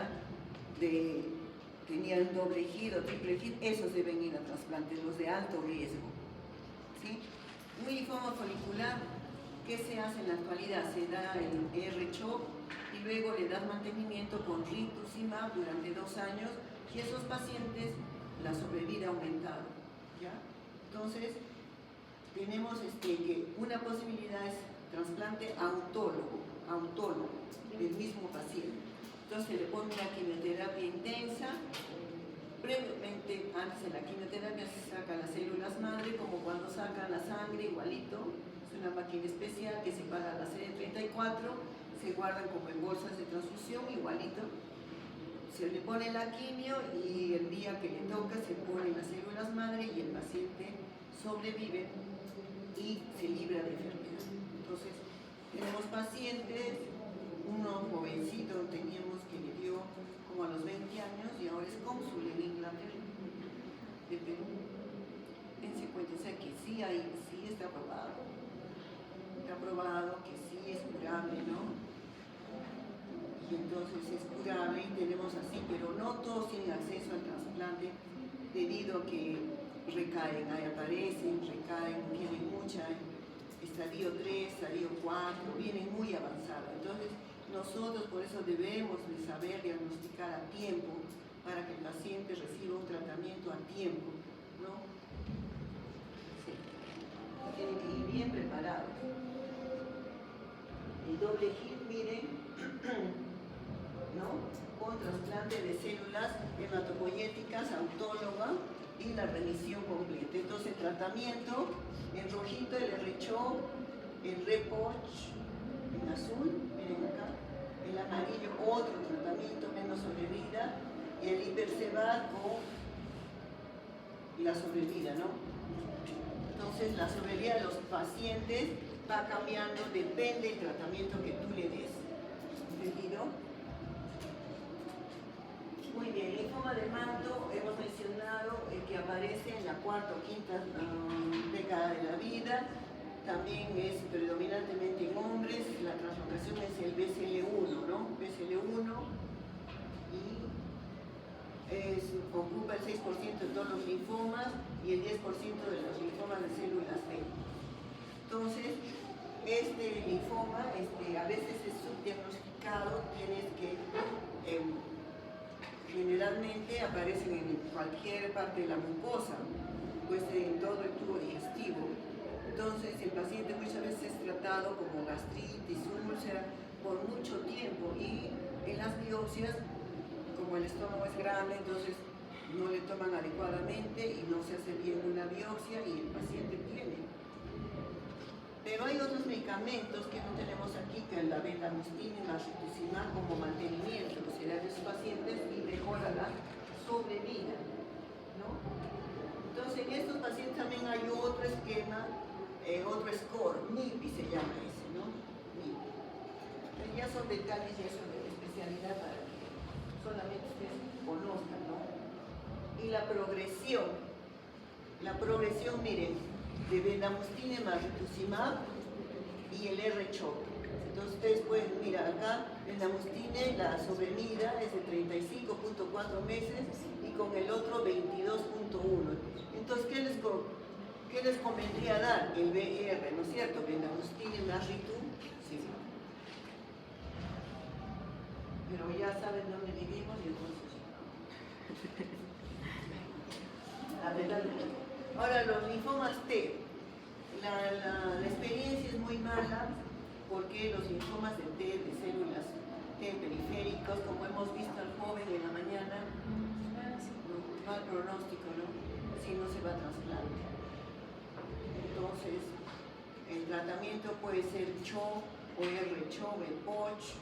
tenía un doble hit o triple hit, esos deben ir a trasplante, los de alto riesgo. ¿Sí? Un linfoma folicular, ¿qué se hace en la actualidad? Se da el R-CHOP y luego le das mantenimiento con rituximab durante 2 años y esos pacientes la sobrevida ha aumentado. ¿Ya? Entonces, tenemos que una posibilidad es trasplante autólogo del mismo paciente. Entonces le pone una quimioterapia intensa. Previamente, antes de la quimioterapia se sacan las células madre, como cuando sacan la sangre, igualito. Es una máquina especial que separa la CD34, se guardan como en bolsas de transfusión, igualito. Se le pone la quimio y el día que le toca se ponen las células madre y el paciente sobrevive y se libra de enfermedad. Entonces, tenemos pacientes, uno jovencito teníamos que le dio como a los 20 años y ahora es cónsul en Inglaterra, de Perú. Dense cuenta, o sea que sí está probado que sí es curable, ¿no? Y entonces es curable y tenemos así, pero no todos tienen acceso al trasplante debido a que recaen, ahí aparecen, recaen, tienen mucha, estadio 3, estadio 4, vienen muy avanzados. Entonces nosotros por eso debemos de saber diagnosticar a tiempo para que el paciente reciba un tratamiento a tiempo, ¿no? Sí. Tienen que ir bien preparados. El doble hit, miren, ¿no? Con trasplante de células hematopoyéticas autóloga y la remisión completa. Entonces, el tratamiento en rojito, el R-CHOP, el REPOCH en azul, miren acá, el amarillo, otro tratamiento menos sobrevida, y el Hipercevad con la sobrevida, ¿no? Entonces, la sobrevida de los pacientes va cambiando, depende del tratamiento que tú le des. ¿Entendido? Muy bien, linfoma de manto, hemos mencionado el que aparece en la cuarta o quinta década de la vida, también es predominantemente en hombres, la translocación es el BCL1, ¿no? BCL1 y ocupa el 6% de todos los linfomas y el 10% de los linfomas de células B. Entonces, este linfoma a veces es subdiagnosticado, tienes que generalmente aparecen en cualquier parte de la mucosa, pues en todo el tubo digestivo. Entonces el paciente muchas veces es tratado como gastritis, úlcera, por mucho tiempo y en las biopsias, como el estómago es grande, entonces no le toman adecuadamente y no se hace bien una biopsia y el paciente tiene. Pero hay otros medicamentos que no tenemos aquí, que es la bendamustine y la rituximab como mantenimiento, o sea, de esos pacientes y mejora la sobrevida, ¿no? Entonces, en estos pacientes también hay otro esquema, otro score, MIPI se llama ese, ¿no? MIPI. Pero ya son detalles y eso de especialidad para que solamente ustedes conozcan, ¿no? Y la progresión, miren, de bendamustine más rituximab y el R-CHOP. Entonces ustedes pueden mirar acá, bendamustine, la sobrevida es de 35.4 meses y con el otro 22.1. Entonces, ¿qué les convendría dar? El BR, ¿no es cierto? Bendamustine más ritu, sí. Pero ya saben dónde vivimos y entonces. Adelante. Ahora, los linfomas T. La experiencia es muy mala porque los linfomas de T, de células T periféricos, como hemos visto al joven en la mañana, mal pronóstico, ¿no? Si no se va a trasplante. Entonces, el tratamiento puede ser CHOP o R-CHOP, el POCH,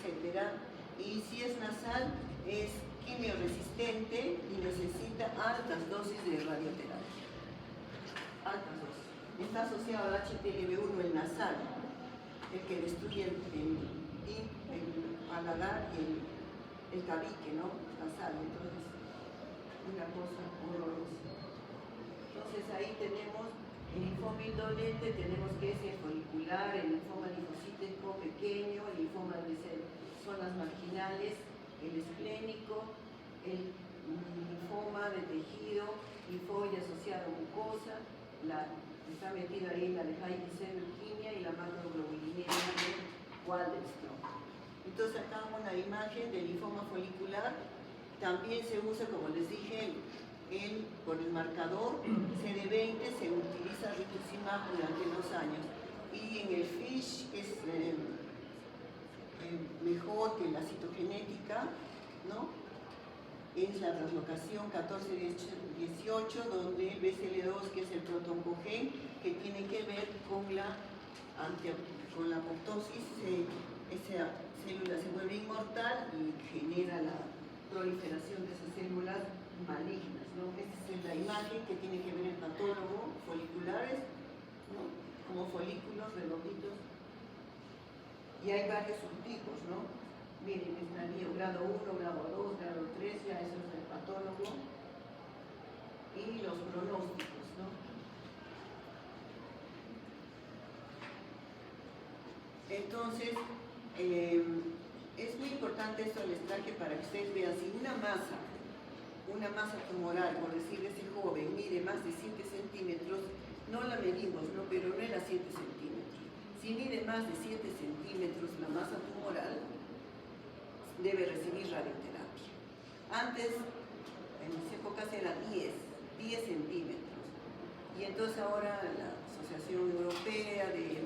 etc. Y si es nasal, es quimioresistente y necesita altas dosis de radioterapia. Altas dosis. Está asociado al HTLV1, el nasal, el que destruye el paladar y el tabique, ¿no? Nasal. Entonces, una cosa horrorosa. Entonces ahí tenemos el linfoma indolente, tenemos que es el folicular, el linfoma linfocítico pequeño, el linfoma de zonas marginales, el esplénico, el linfoma de tejido, linfoide asociado a mucosa, está metida ahí la de high leuquimia y la macroglobulinemia de Waldenström. Entonces acá una imagen del linfoma folicular. También se usa, como les dije, por el marcador CD20 se utiliza rituximab durante 2 años. Y en el FISH es mejor que la citogenética, ¿no? Es la translocación 14-18, donde el BCL2, que es el protoncogen, que tiene que ver con la apoptosis, esa célula se vuelve inmortal y genera la proliferación de esas células malignas, ¿no? Esta es la imagen que tiene que ver el patólogo, foliculares, ¿no? Como folículos redonditos. Y hay varios subtipos, ¿no? Miren, estaría grado 1, grado 2, grado 3, ya eso es el patólogo. Y los pronósticos, ¿no? Entonces, es muy importante esto, les traje para que ustedes vean, si una masa tumoral, por decir ese joven, mide más de 7 centímetros, no la medimos, ¿no? Pero no era 7 centímetros. Si mide más de 7 centímetros la masa tumoral, debe recibir radioterapia. Antes, en las épocas era 10 centímetros. Y entonces ahora la Asociación Europea de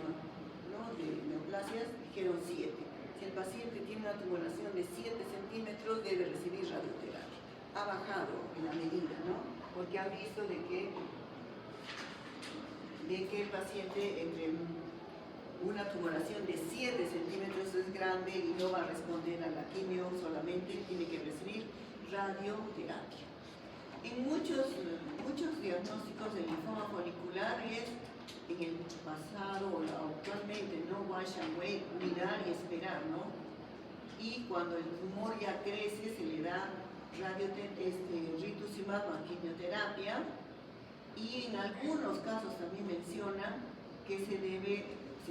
Neoplasias dijeron 7. Si el paciente tiene una tumoración de 7 centímetros, debe recibir radioterapia. Ha bajado en la medida, ¿no? Porque han visto de que el paciente entre una tumoración de 7 centímetros es grande y no va a responder a la quimio, solamente tiene que recibir radioterapia. En muchos diagnósticos del linfoma folicular es en el pasado o actualmente, no wash and wait, mirar y esperar, ¿no? Y cuando el tumor ya crece se le da rituximab o quimioterapia, y en algunos casos también menciona que se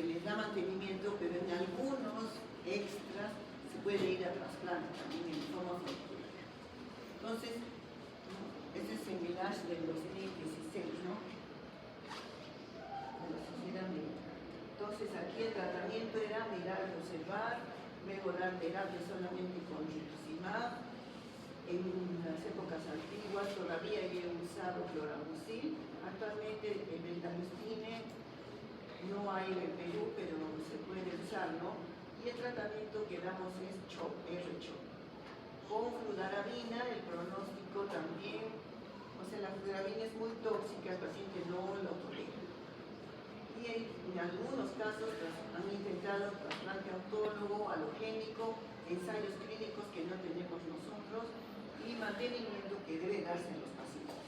les da mantenimiento, pero en algunos extras se puede ir a trasplante también en linfoma folicular. Entonces, este es el Village del 2016, ¿no? De la sociedad médica. Entonces, aquí el tratamiento era mirar y observar, luego dar terapia solamente con rituximab. En las épocas antiguas todavía he usado cloramucil. Actualmente el bendamustine no hay en el Perú, pero se puede usar, ¿no? Y el tratamiento que damos es CHOP, R-CHOP. Con fludarabina, el pronóstico también, o sea, la fludarabina es muy tóxica, el paciente no lo tolera. Y en algunos casos han intentado trasplante autólogo, alogénico, ensayos clínicos que no tenemos nosotros y mantenimiento que debe darse a los pacientes.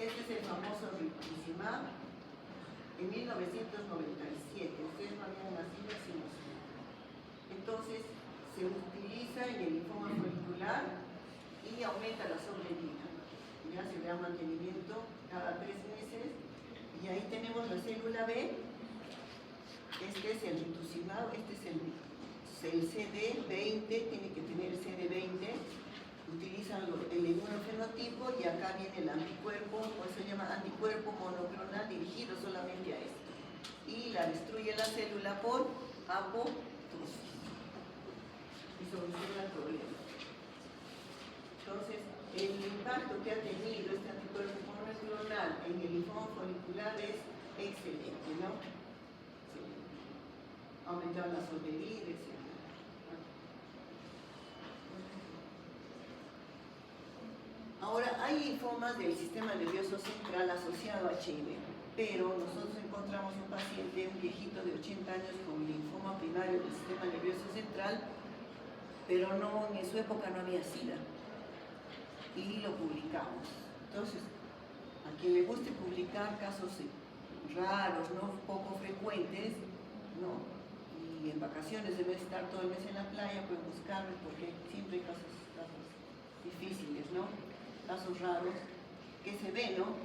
Este es el famoso rituximab. En 1997, ustedes no habían nacido, sino entonces se utiliza en el linfoma folicular y aumenta la sobrevida. Ya se le da mantenimiento cada 3 meses y ahí tenemos la célula B. Este es el rituximab, este es el CD20, tiene que tener el CD20. Utilizan el inmunofenotipo y acá viene el anticuerpo, pues se llama anticuerpo monoclonal dirigido solamente a esto. Y la destruye la célula por apoptosis y soluciona el problema. Entonces, el impacto que ha tenido este anticuerpo monoclonal en el linfoma folicular es excelente, ¿no? Sí. Ha aumentado la sobrevida, etc. Ahora, hay linfomas del sistema nervioso central asociado a HIV, pero nosotros encontramos un paciente, un viejito de 80 años con linfoma primario del sistema nervioso central, pero no, en su época no había SIDA, y lo publicamos. Entonces, a quien le guste publicar casos raros, ¿no? Poco frecuentes, ¿no? Y en vacaciones debe estar todo el mes en la playa, pueden buscarme porque siempre hay casos difíciles, ¿no? Casos raros que se ven, ¿no?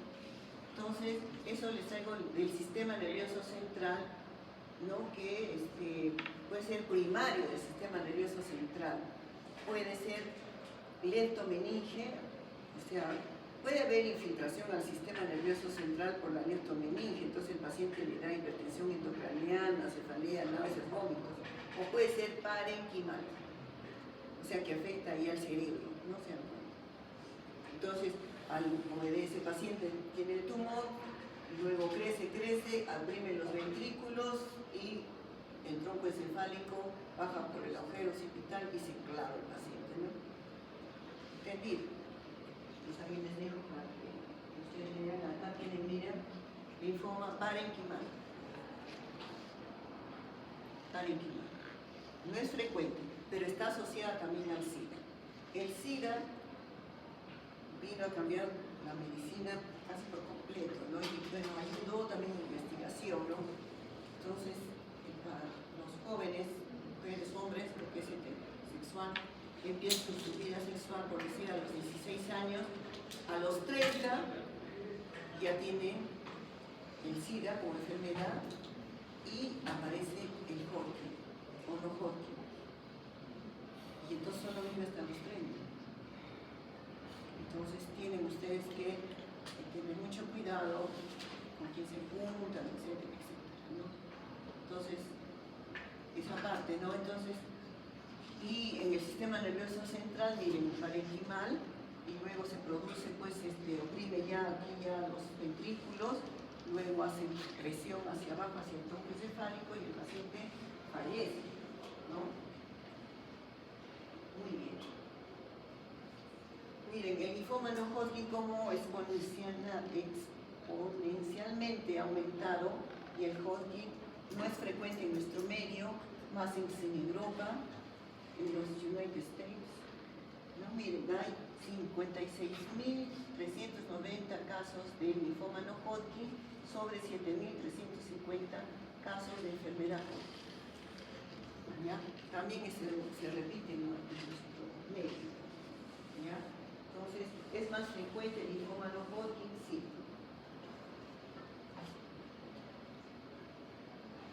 Entonces, eso les traigo del sistema nervioso central, ¿no? Que puede ser primario del sistema nervioso central, puede ser leptomeninge, o sea, puede haber infiltración al sistema nervioso central por la leptomeninge, entonces el paciente le da hipertensión intracraniana, cefalea, náuseas, vómitos, o puede ser parenquimal, o sea que afecta ahí al cerebro, ¿no? O sea, entonces, como ese paciente tiene el tumor, luego crece, abrime los ventrículos y el tronco encefálico baja por el agujero occipital y se clava el paciente, ¿no? ¿Entendido? Pues ahí les dejo para que ustedes vean, acá tienen, mira, linfoma parenquimal. Parenquimal. No es frecuente, pero está asociada también al SIDA. El SIDA vino a cambiar la medicina casi por completo, ¿no? Y bueno, ayudó también en investigación, ¿no? Entonces, para los jóvenes, mujeres, hombres, porque es heterosexual, empiezan su vida sexual, por decir, a los 16 años, a los 30 ya tienen el SIDA como enfermedad y aparece el Hodgkin o no Hodgkin. Y entonces solo vive hasta los 30. Entonces tienen ustedes que tener mucho cuidado con quién se juntan, etcétera, etcétera, ¿no? Entonces, esa parte, ¿no? Entonces, y en el sistema nervioso central, miren, parenquimal, y luego se produce, pues, oprime ya aquí ya los ventrículos, luego hace presión hacia abajo, hacia el tronco encefálico, y el paciente fallece, ¿no? Muy bien. Miren, el linfoma no Hodgkin como exponencialmente aumentado, y el Hodgkin no es frecuente en nuestro medio, más en Europa, en los United States. ¿No? Miren, hay 56.390 casos de linfoma no Hodgkin sobre 7.350 casos de enfermedad Hodgkin. ¿Ya? También se repite en nuestro medio. ¿Ya? Entonces, ¿es más frecuente el linfoma no Hodgkin? Sí.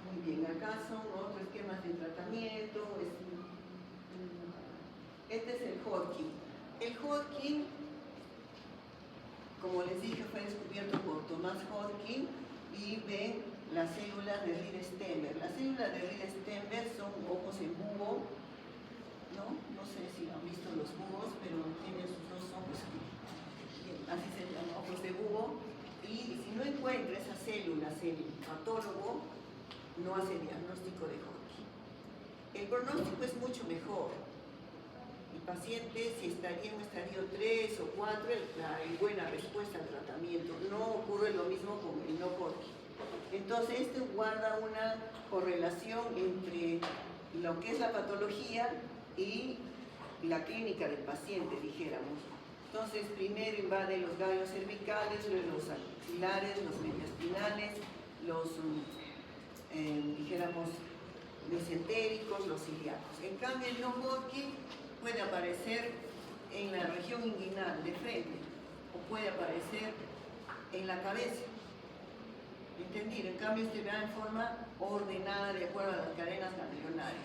Muy bien, acá son otros esquemas de tratamiento. Este es el Hodgkin. El Hodgkin, como les dije, fue descubierto por Thomas Hodgkin, y ven las células de Reed-Steinberg. Las células de Reed-Steinberg son ojos en búho, ¿no? No sé si han visto los búhos, pero tienen sus dos ojos, así se llaman, ojos de búho, y si no encuentra esas células el patólogo, no hace diagnóstico de Hodgkin. El pronóstico es mucho mejor. El paciente, si estaría en un estadio 3 o 4, hay buena respuesta al tratamiento. No ocurre lo mismo con el no Hodgkin. Entonces, esto guarda una correlación entre lo que es la patología y la clínica del paciente, dijéramos. Entonces, primero invade los ganglios cervicales, luego los axilares, los medioespinales, los, dijéramos, mesentéricos, los ciliacos. En cambio, el no Hodgkin puede aparecer en la región inguinal de frente o puede aparecer en la cabeza. ¿Entendido? En cambio, va en forma ordenada de acuerdo a las cadenas ganglionares.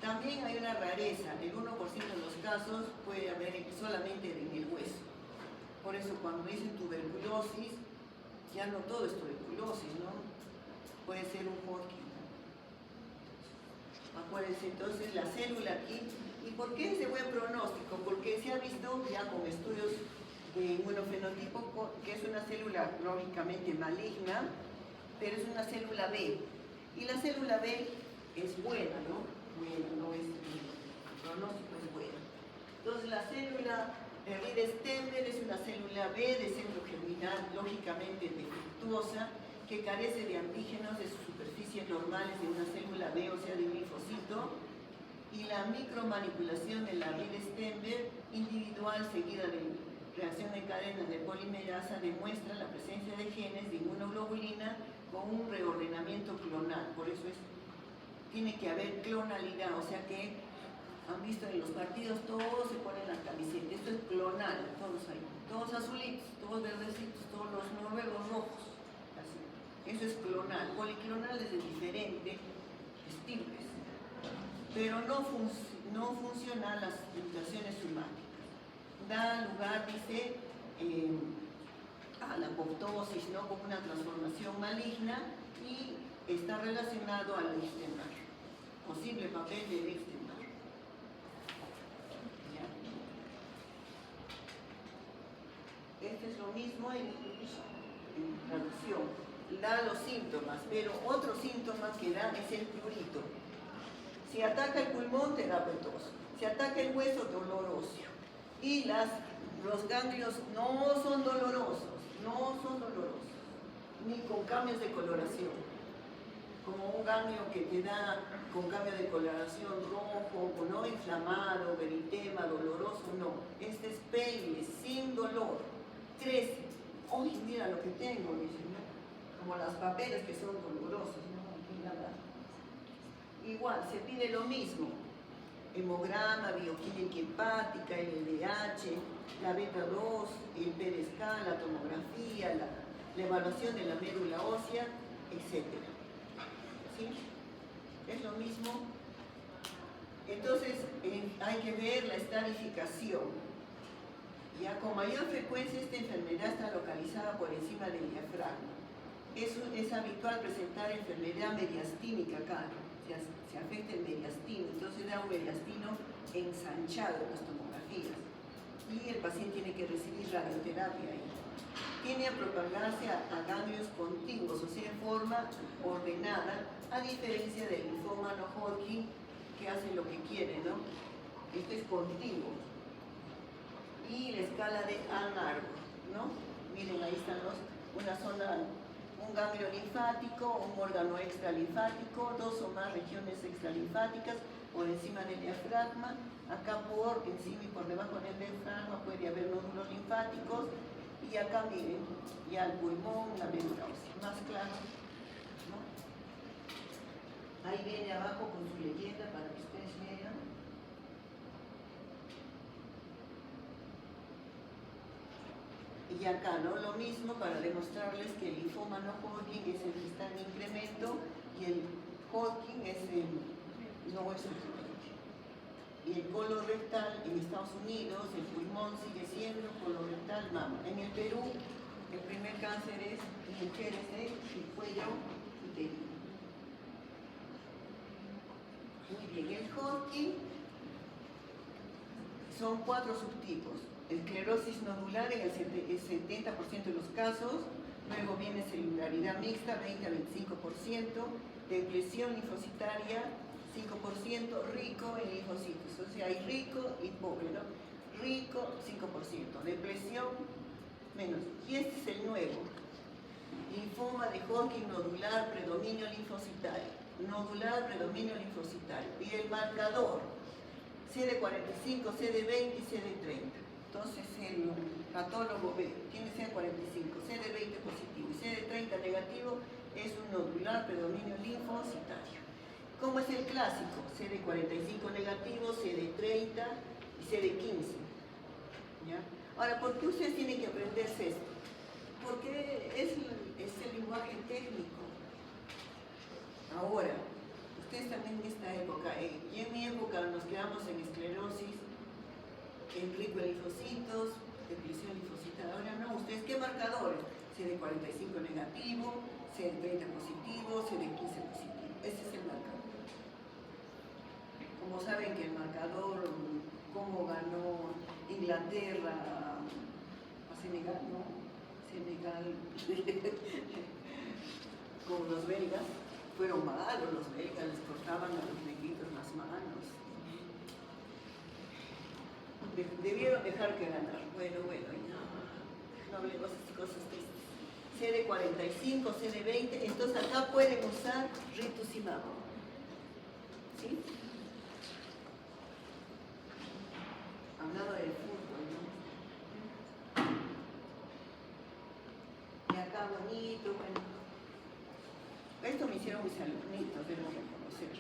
También hay una rareza, el 1% de los casos puede haber solamente en el hueso. Por eso cuando dicen tuberculosis, ya no todo es tuberculosis, ¿no? Puede ser un Hodgkin. Acuérdense, entonces la célula aquí. ¿Y por qué es de buen pronóstico? Porque se ha visto ya con estudios de inmunofenotipo que es una célula lógicamente maligna, pero es una célula B. Y la célula B es buena, ¿no? Bueno, no es, el pronóstico es bueno. Entonces la célula de Reed-Steinberg es una célula B de centro germinal lógicamente defectuosa que carece de antígenos de sus superficies normales de una célula B, o sea de un linfocito, y la micromanipulación de la Reed-Steinberg individual seguida de reacción en cadena de polimerasa demuestra la presencia de genes de inmunoglobulina con un reordenamiento clonal. Por eso tiene que haber clonalidad, o sea que han visto en los partidos todos se ponen la camiseta, esto es clonal, todos ahí, todos azulitos, todos verdecitos, todos los noruegos rojos, así. Eso es clonal. Policlonal es de diferentes estirpes, pero no funcionan las mutaciones somáticas. Da lugar, dice, a la apoptosis, ¿no? Como una transformación maligna y está relacionado al Epstein-Barr, posible papel de Epstein-Barr. Este es lo mismo en traducción, da los síntomas, pero otro síntoma que da es el prurito. Si ataca el pulmón, te da petoso. Si ataca el hueso, dolor óseo. Y los ganglios no son dolorosos, ni con cambios de coloración. Como un ganglio que te da con cambio de coloración rojo, no inflamado, eritema, doloroso, no. Este es pale, sin dolor, crece. ¡Ay, mira lo que tengo! Dicen, ¿no? Como las papeles que son dolorosos, ¿no? Aquí nada. Igual, se pide lo mismo. Hemograma, bioquímica hepática, el LDH, la beta-2, el PDSK, la tomografía, la evaluación de la médula ósea, etc. ¿Sí? Es lo mismo. Entonces, hay que ver la estadificación. Ya con mayor frecuencia esta enfermedad está localizada por encima del diafragma. Es habitual presentar enfermedad mediastínica acá, se afecta el mediastino, entonces da un mediastino ensanchado en las tomografías y el paciente tiene que recibir radioterapia ahí. Tiene a propagarse a ganglios contiguos, o sea, en forma ordenada, a diferencia del linfoma no Hodgkin, que hace lo que quiere, ¿no? Esto es contiguo. Y la escala de Ann Arbor, ¿no? Miren, ahí están una zona, un ganglio linfático, un órgano extralinfático, dos o más regiones extralinfáticas por encima del diafragma. Acá por encima y por debajo del diafragma puede haber nódulos linfáticos. Y acá miren, ya el pulmón, la médula ósea, más claro, ¿no? Ahí viene abajo con su leyenda para que ustedes vean. Y acá, ¿no? Lo mismo para demostrarles que el linfoma no Hodgkin es el que está en incremento y el Hodgkin no es incremento. Y el colorectal en Estados Unidos, el pulmón sigue siendo colorectal mama. En el Perú, el primer cáncer es en mujeres del cuello uterino. Muy bien, el Hodgkin son 4 subtipos. Esclerosis nodular en el 70% de los casos, luego viene celularidad mixta, 20 a 25%, depresión linfocitaria, 5%, rico en linfocitos, o sea, hay rico y pobre, ¿no? Rico, 5%, depresión, menos. Y este es el nuevo, linfoma de Hodgkin nodular, predominio linfocitario, y el marcador, CD45, CD20 y CD30. Entonces el patólogo ve, tiene CD45, CD20 positivo y CD30 negativo, es un nodular predominio linfocitario. ¿Cómo es el clásico? CD45 negativo, CD30 y CD15. ¿Ya? Ahora, ¿por qué ustedes tienen que aprenderse esto? Porque es el lenguaje técnico. Ahora, ustedes también en esta época, y en mi época nos quedamos en esclerosis, en rico en linfocitos, depresión linfocitaria. Ahora no, ¿ustedes qué marcadores? CD45 negativo, CD30 positivo, CD15 positivo. Ese es el marcador. Como saben que el marcador, cómo ganó Inglaterra a Senegal, ¿no? Senegal, como los belgas, fueron malos los belgas, les cortaban a los negritos las manos. Debieron dejar que ganar. Bueno, no hablemos de cosas tristes. CD45, CD20, entonces acá pueden usar rituximab. ¿Sí? bonito, bueno. Esto me hicieron mis alumnitos, debo reconocer.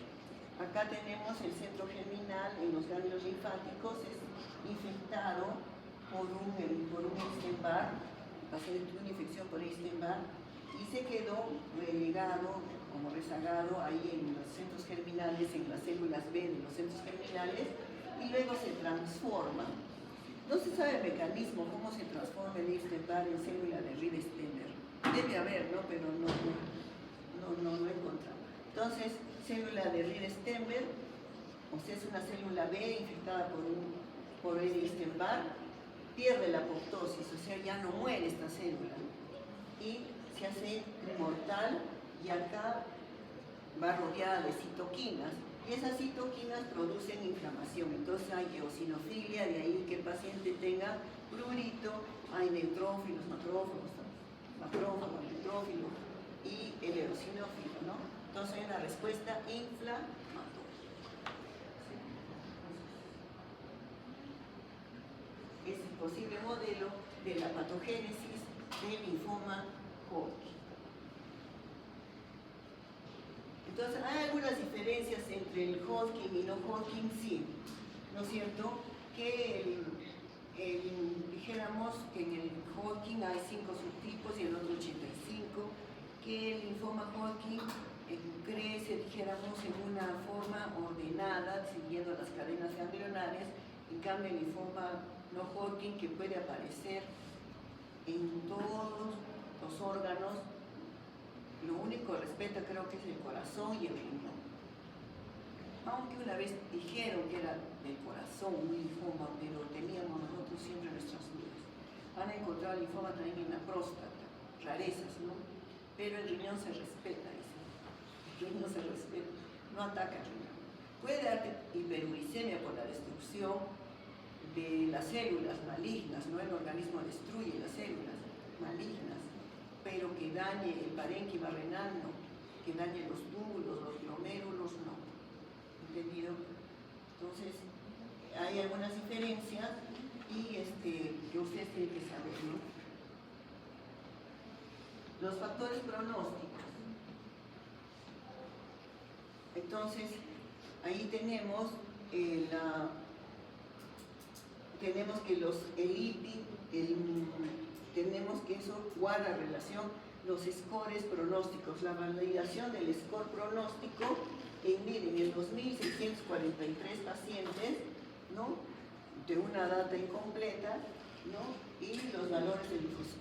Acá tenemos el centro germinal en los ganglios linfáticos, es infectado por un Epstein-Barr, el paciente tuvo una infección por Epstein-Barr y se quedó relegado, como rezagado ahí en los centros germinales, en las células B de los centros germinales, y luego se transforma. No se sabe el mecanismo, cómo se transforma el Epstein-Barr en célula de Ried-Stenber. Debe haber, ¿no? Pero no lo he encontrado. Entonces, célula de Ried-Stenber, o sea, es una célula B infectada por el Epstein-Barr, pierde la apoptosis, o sea, ya no muere esta célula y se hace inmortal, y acá va rodeada de citoquinas, y esas citoquinas producen inflamación. Entonces hay eosinofilia, de ahí que el paciente tenga prurito, hay neutrófilos, macrófagos, neutrófilo y el eosinófilo, ¿no? Entonces hay una respuesta inflamatoria. Es el posible modelo de la patogénesis del linfoma Hodgkin. Entonces, hay algunas diferencias entre el Hodgkin y no Hodgkin, sí, ¿no es cierto? Que dijéramos que en el Hodgkin hay 5 subtipos y en el otro 85, que el linfoma Hodgkin crece, dijéramos, en una forma ordenada, siguiendo las cadenas ganglionares. En cambio, el linfoma no Hodgkin, que puede aparecer en todos los órganos, lo único que respeta creo que es el corazón y el riñón. Aunque una vez dijeron que era del corazón un linfoma, pero teníamos nosotros siempre nuestras dudas. Han encontrado linfoma también en la próstata, rarezas, ¿no? Pero el riñón se respeta, dice. El riñón se respeta, no ataca el riñón. Puede darte hiperuricemia por la destrucción de las células malignas, ¿no? El organismo destruye las células malignas, pero que dañe el parénquima renal, no. Que dañe los túbulos, los glomérulos, no. ¿Entendido? Entonces, hay algunas diferencias y que ustedes tienen que saber, ¿no? Los factores pronósticos. Entonces, ahí tenemos tenemos que el IPI, tenemos que eso guarda relación, los scores pronósticos, la validación del score pronóstico miren, en 2.643 pacientes, ¿no? De una data incompleta, ¿no? Y los valores de linfocitos.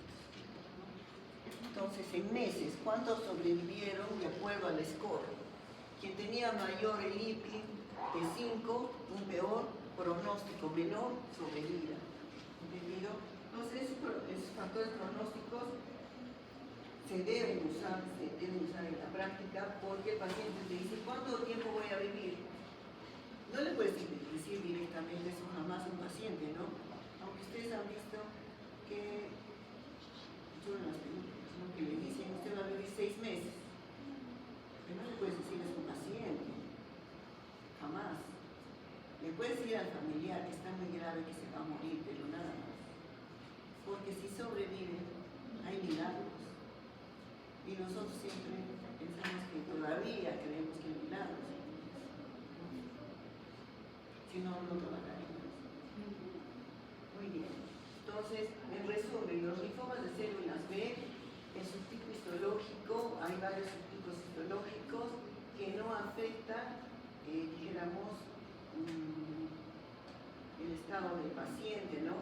Entonces, en meses, ¿cuántos sobrevivieron de acuerdo al score? Quien tenía mayor el IPI de 5, un peor pronóstico, menor sobrevida. ¿Entendido? Entonces, esos factores pronósticos se deben usar en la práctica, porque el paciente te dice, ¿cuánto tiempo voy a vivir? No le puedes decir directamente eso jamás a un paciente, ¿no? Aunque ustedes han visto que son las películas, ¿no? Que le dicen, usted va a vivir 6 meses. Pero no le puedes decir eso a un paciente, jamás. Le puedes decir al familiar que está muy grave, que se va a morir, pero nada más. Porque si sobrevive, hay milagros. Y nosotros siempre pensamos que todavía creemos que hay milagros. Si no, no trabajaremos. Muy bien. Entonces, en resumen, los linfomas de células B, el subtipo histológico, hay varios subtipos histológicos que no afectan, dijéramos, el estado del paciente, ¿no?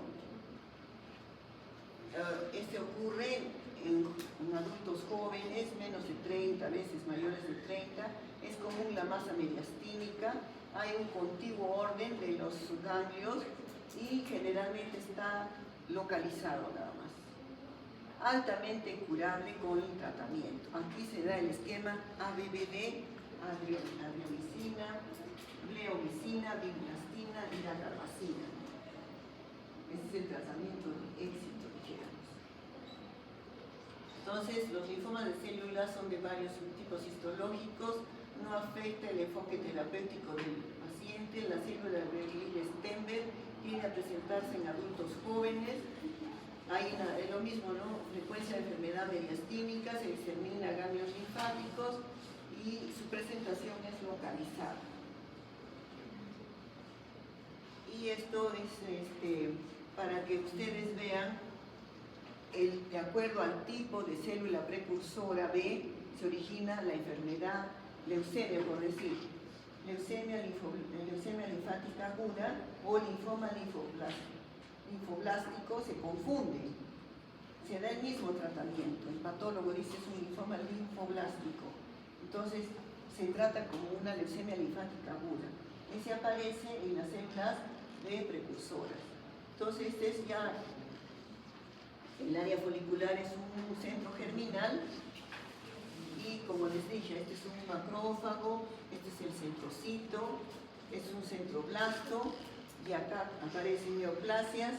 Este ocurre en adultos jóvenes, menos de 30, a veces mayores de 30, es común la masa mediastínica, hay un contiguo orden de los ganglios y generalmente está localizado nada más. Altamente curable con el tratamiento. Aquí se da el esquema ABBD, adriamicina, bleomicina, biblastina y dacarbacina. Ese es el tratamiento de éxito, dijéramos. Entonces, los linfomas de células son de varios subtipos histológicos, no afecta el enfoque terapéutico del paciente. La célula de Ried-Stenber tiende a presentarse en adultos jóvenes Hay lo mismo, ¿no? Frecuencia de enfermedad mediastínica, se examina ganglios linfáticos y su presentación es localizada. Y esto es para que ustedes vean, de acuerdo al tipo de célula precursora B, se origina la enfermedad leucemia, por decir, leucemia linfática aguda o linfoma linfoblástico, se confunde. Se da el mismo tratamiento. El patólogo dice es un linfoma linfoblástico. Entonces, se trata como una leucemia linfática aguda. Ese aparece en las células de precursoras. Entonces, este es ya el área folicular, es un centro germinal y como les dije, este es un macrófago, este es el centrocito, este es un centroblasto y acá aparecen neoplasias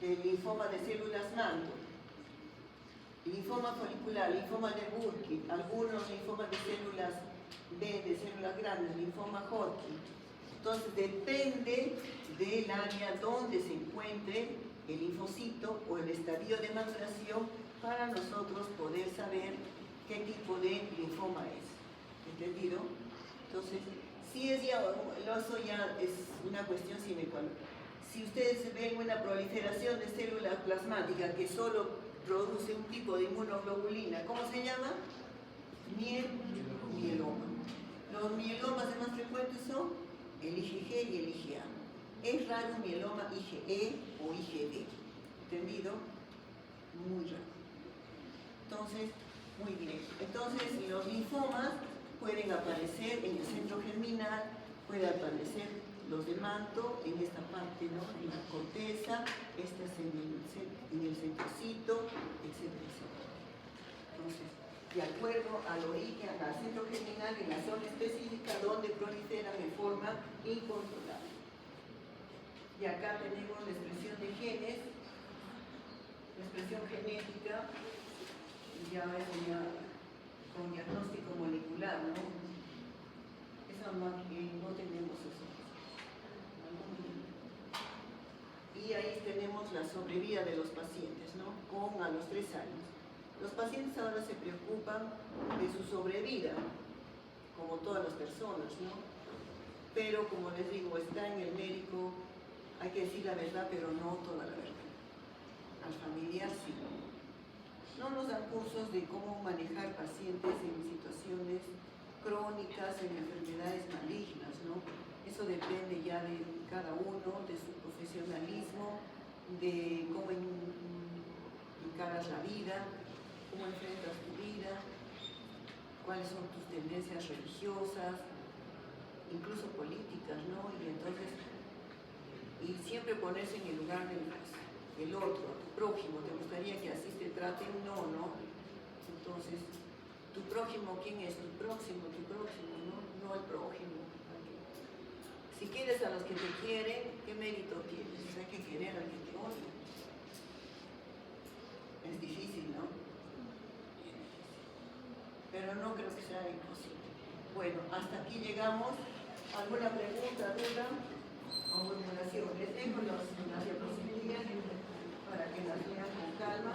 del linfoma de células manto, linfoma folicular, linfoma de Burkitt, algunos linfomas de células B, de células grandes, linfoma Hodgkin. Entonces depende del área donde se encuentre el linfocito o el estadio de maduración para nosotros poder saber qué tipo de linfoma es. ¿Entendido? Entonces, si es ya, eso ya es una cuestión sine qua non. Si ustedes ven una proliferación de células plasmáticas que solo produce un tipo de inmunoglobulina, ¿cómo se llama? Mieloma. Los mielomas más frecuentes son el IgG y el IgA. Es raro un mieloma IgE o IgD. ¿Entendido? Muy raro. Entonces, muy bien. Entonces, los linfomas pueden aparecer en el centro germinal, puede aparecer los de manto en esta parte, ¿no? En la corteza, este es en el centrocito, etcétera, etcétera. Entonces, de acuerdo al origen, al centro germinal, en la zona específica donde proliferan de forma incontrolable. Y acá tenemos la expresión de genes, la expresión genética, ya es con diagnóstico molecular, ¿no? Eso no tenemos eso. Y ahí tenemos la sobrevida de los pacientes, ¿no? Con a los 3 años. Los pacientes ahora se preocupan de su sobrevida, como todas las personas, ¿no? Pero como les digo, está en el médico, hay que decir la verdad, pero no toda la verdad. Al familiar sí. No nos dan cursos de cómo manejar pacientes en situaciones crónicas, en enfermedades malignas, ¿no? Eso depende ya de cada uno, de su profesionalismo, de cómo encaras la vida, cómo enfrentas tu vida, cuáles son tus tendencias religiosas, incluso políticas, ¿no? Y entonces, y siempre ponerse en el lugar del otro, tu prójimo. ¿Te gustaría que así te traten? No, ¿no? Entonces, tu prójimo, ¿quién es? Tu próximo, ¿no? No el prójimo. Si quieres a los que te quieren, ¿qué mérito tienes? Hay que querer al que te odia. Es difícil, ¿no? Pero no creo que sea imposible. Bueno, hasta aquí llegamos. ¿Alguna pregunta, duda o murmuración? Les dejo las diapositivas para que las vean con calma.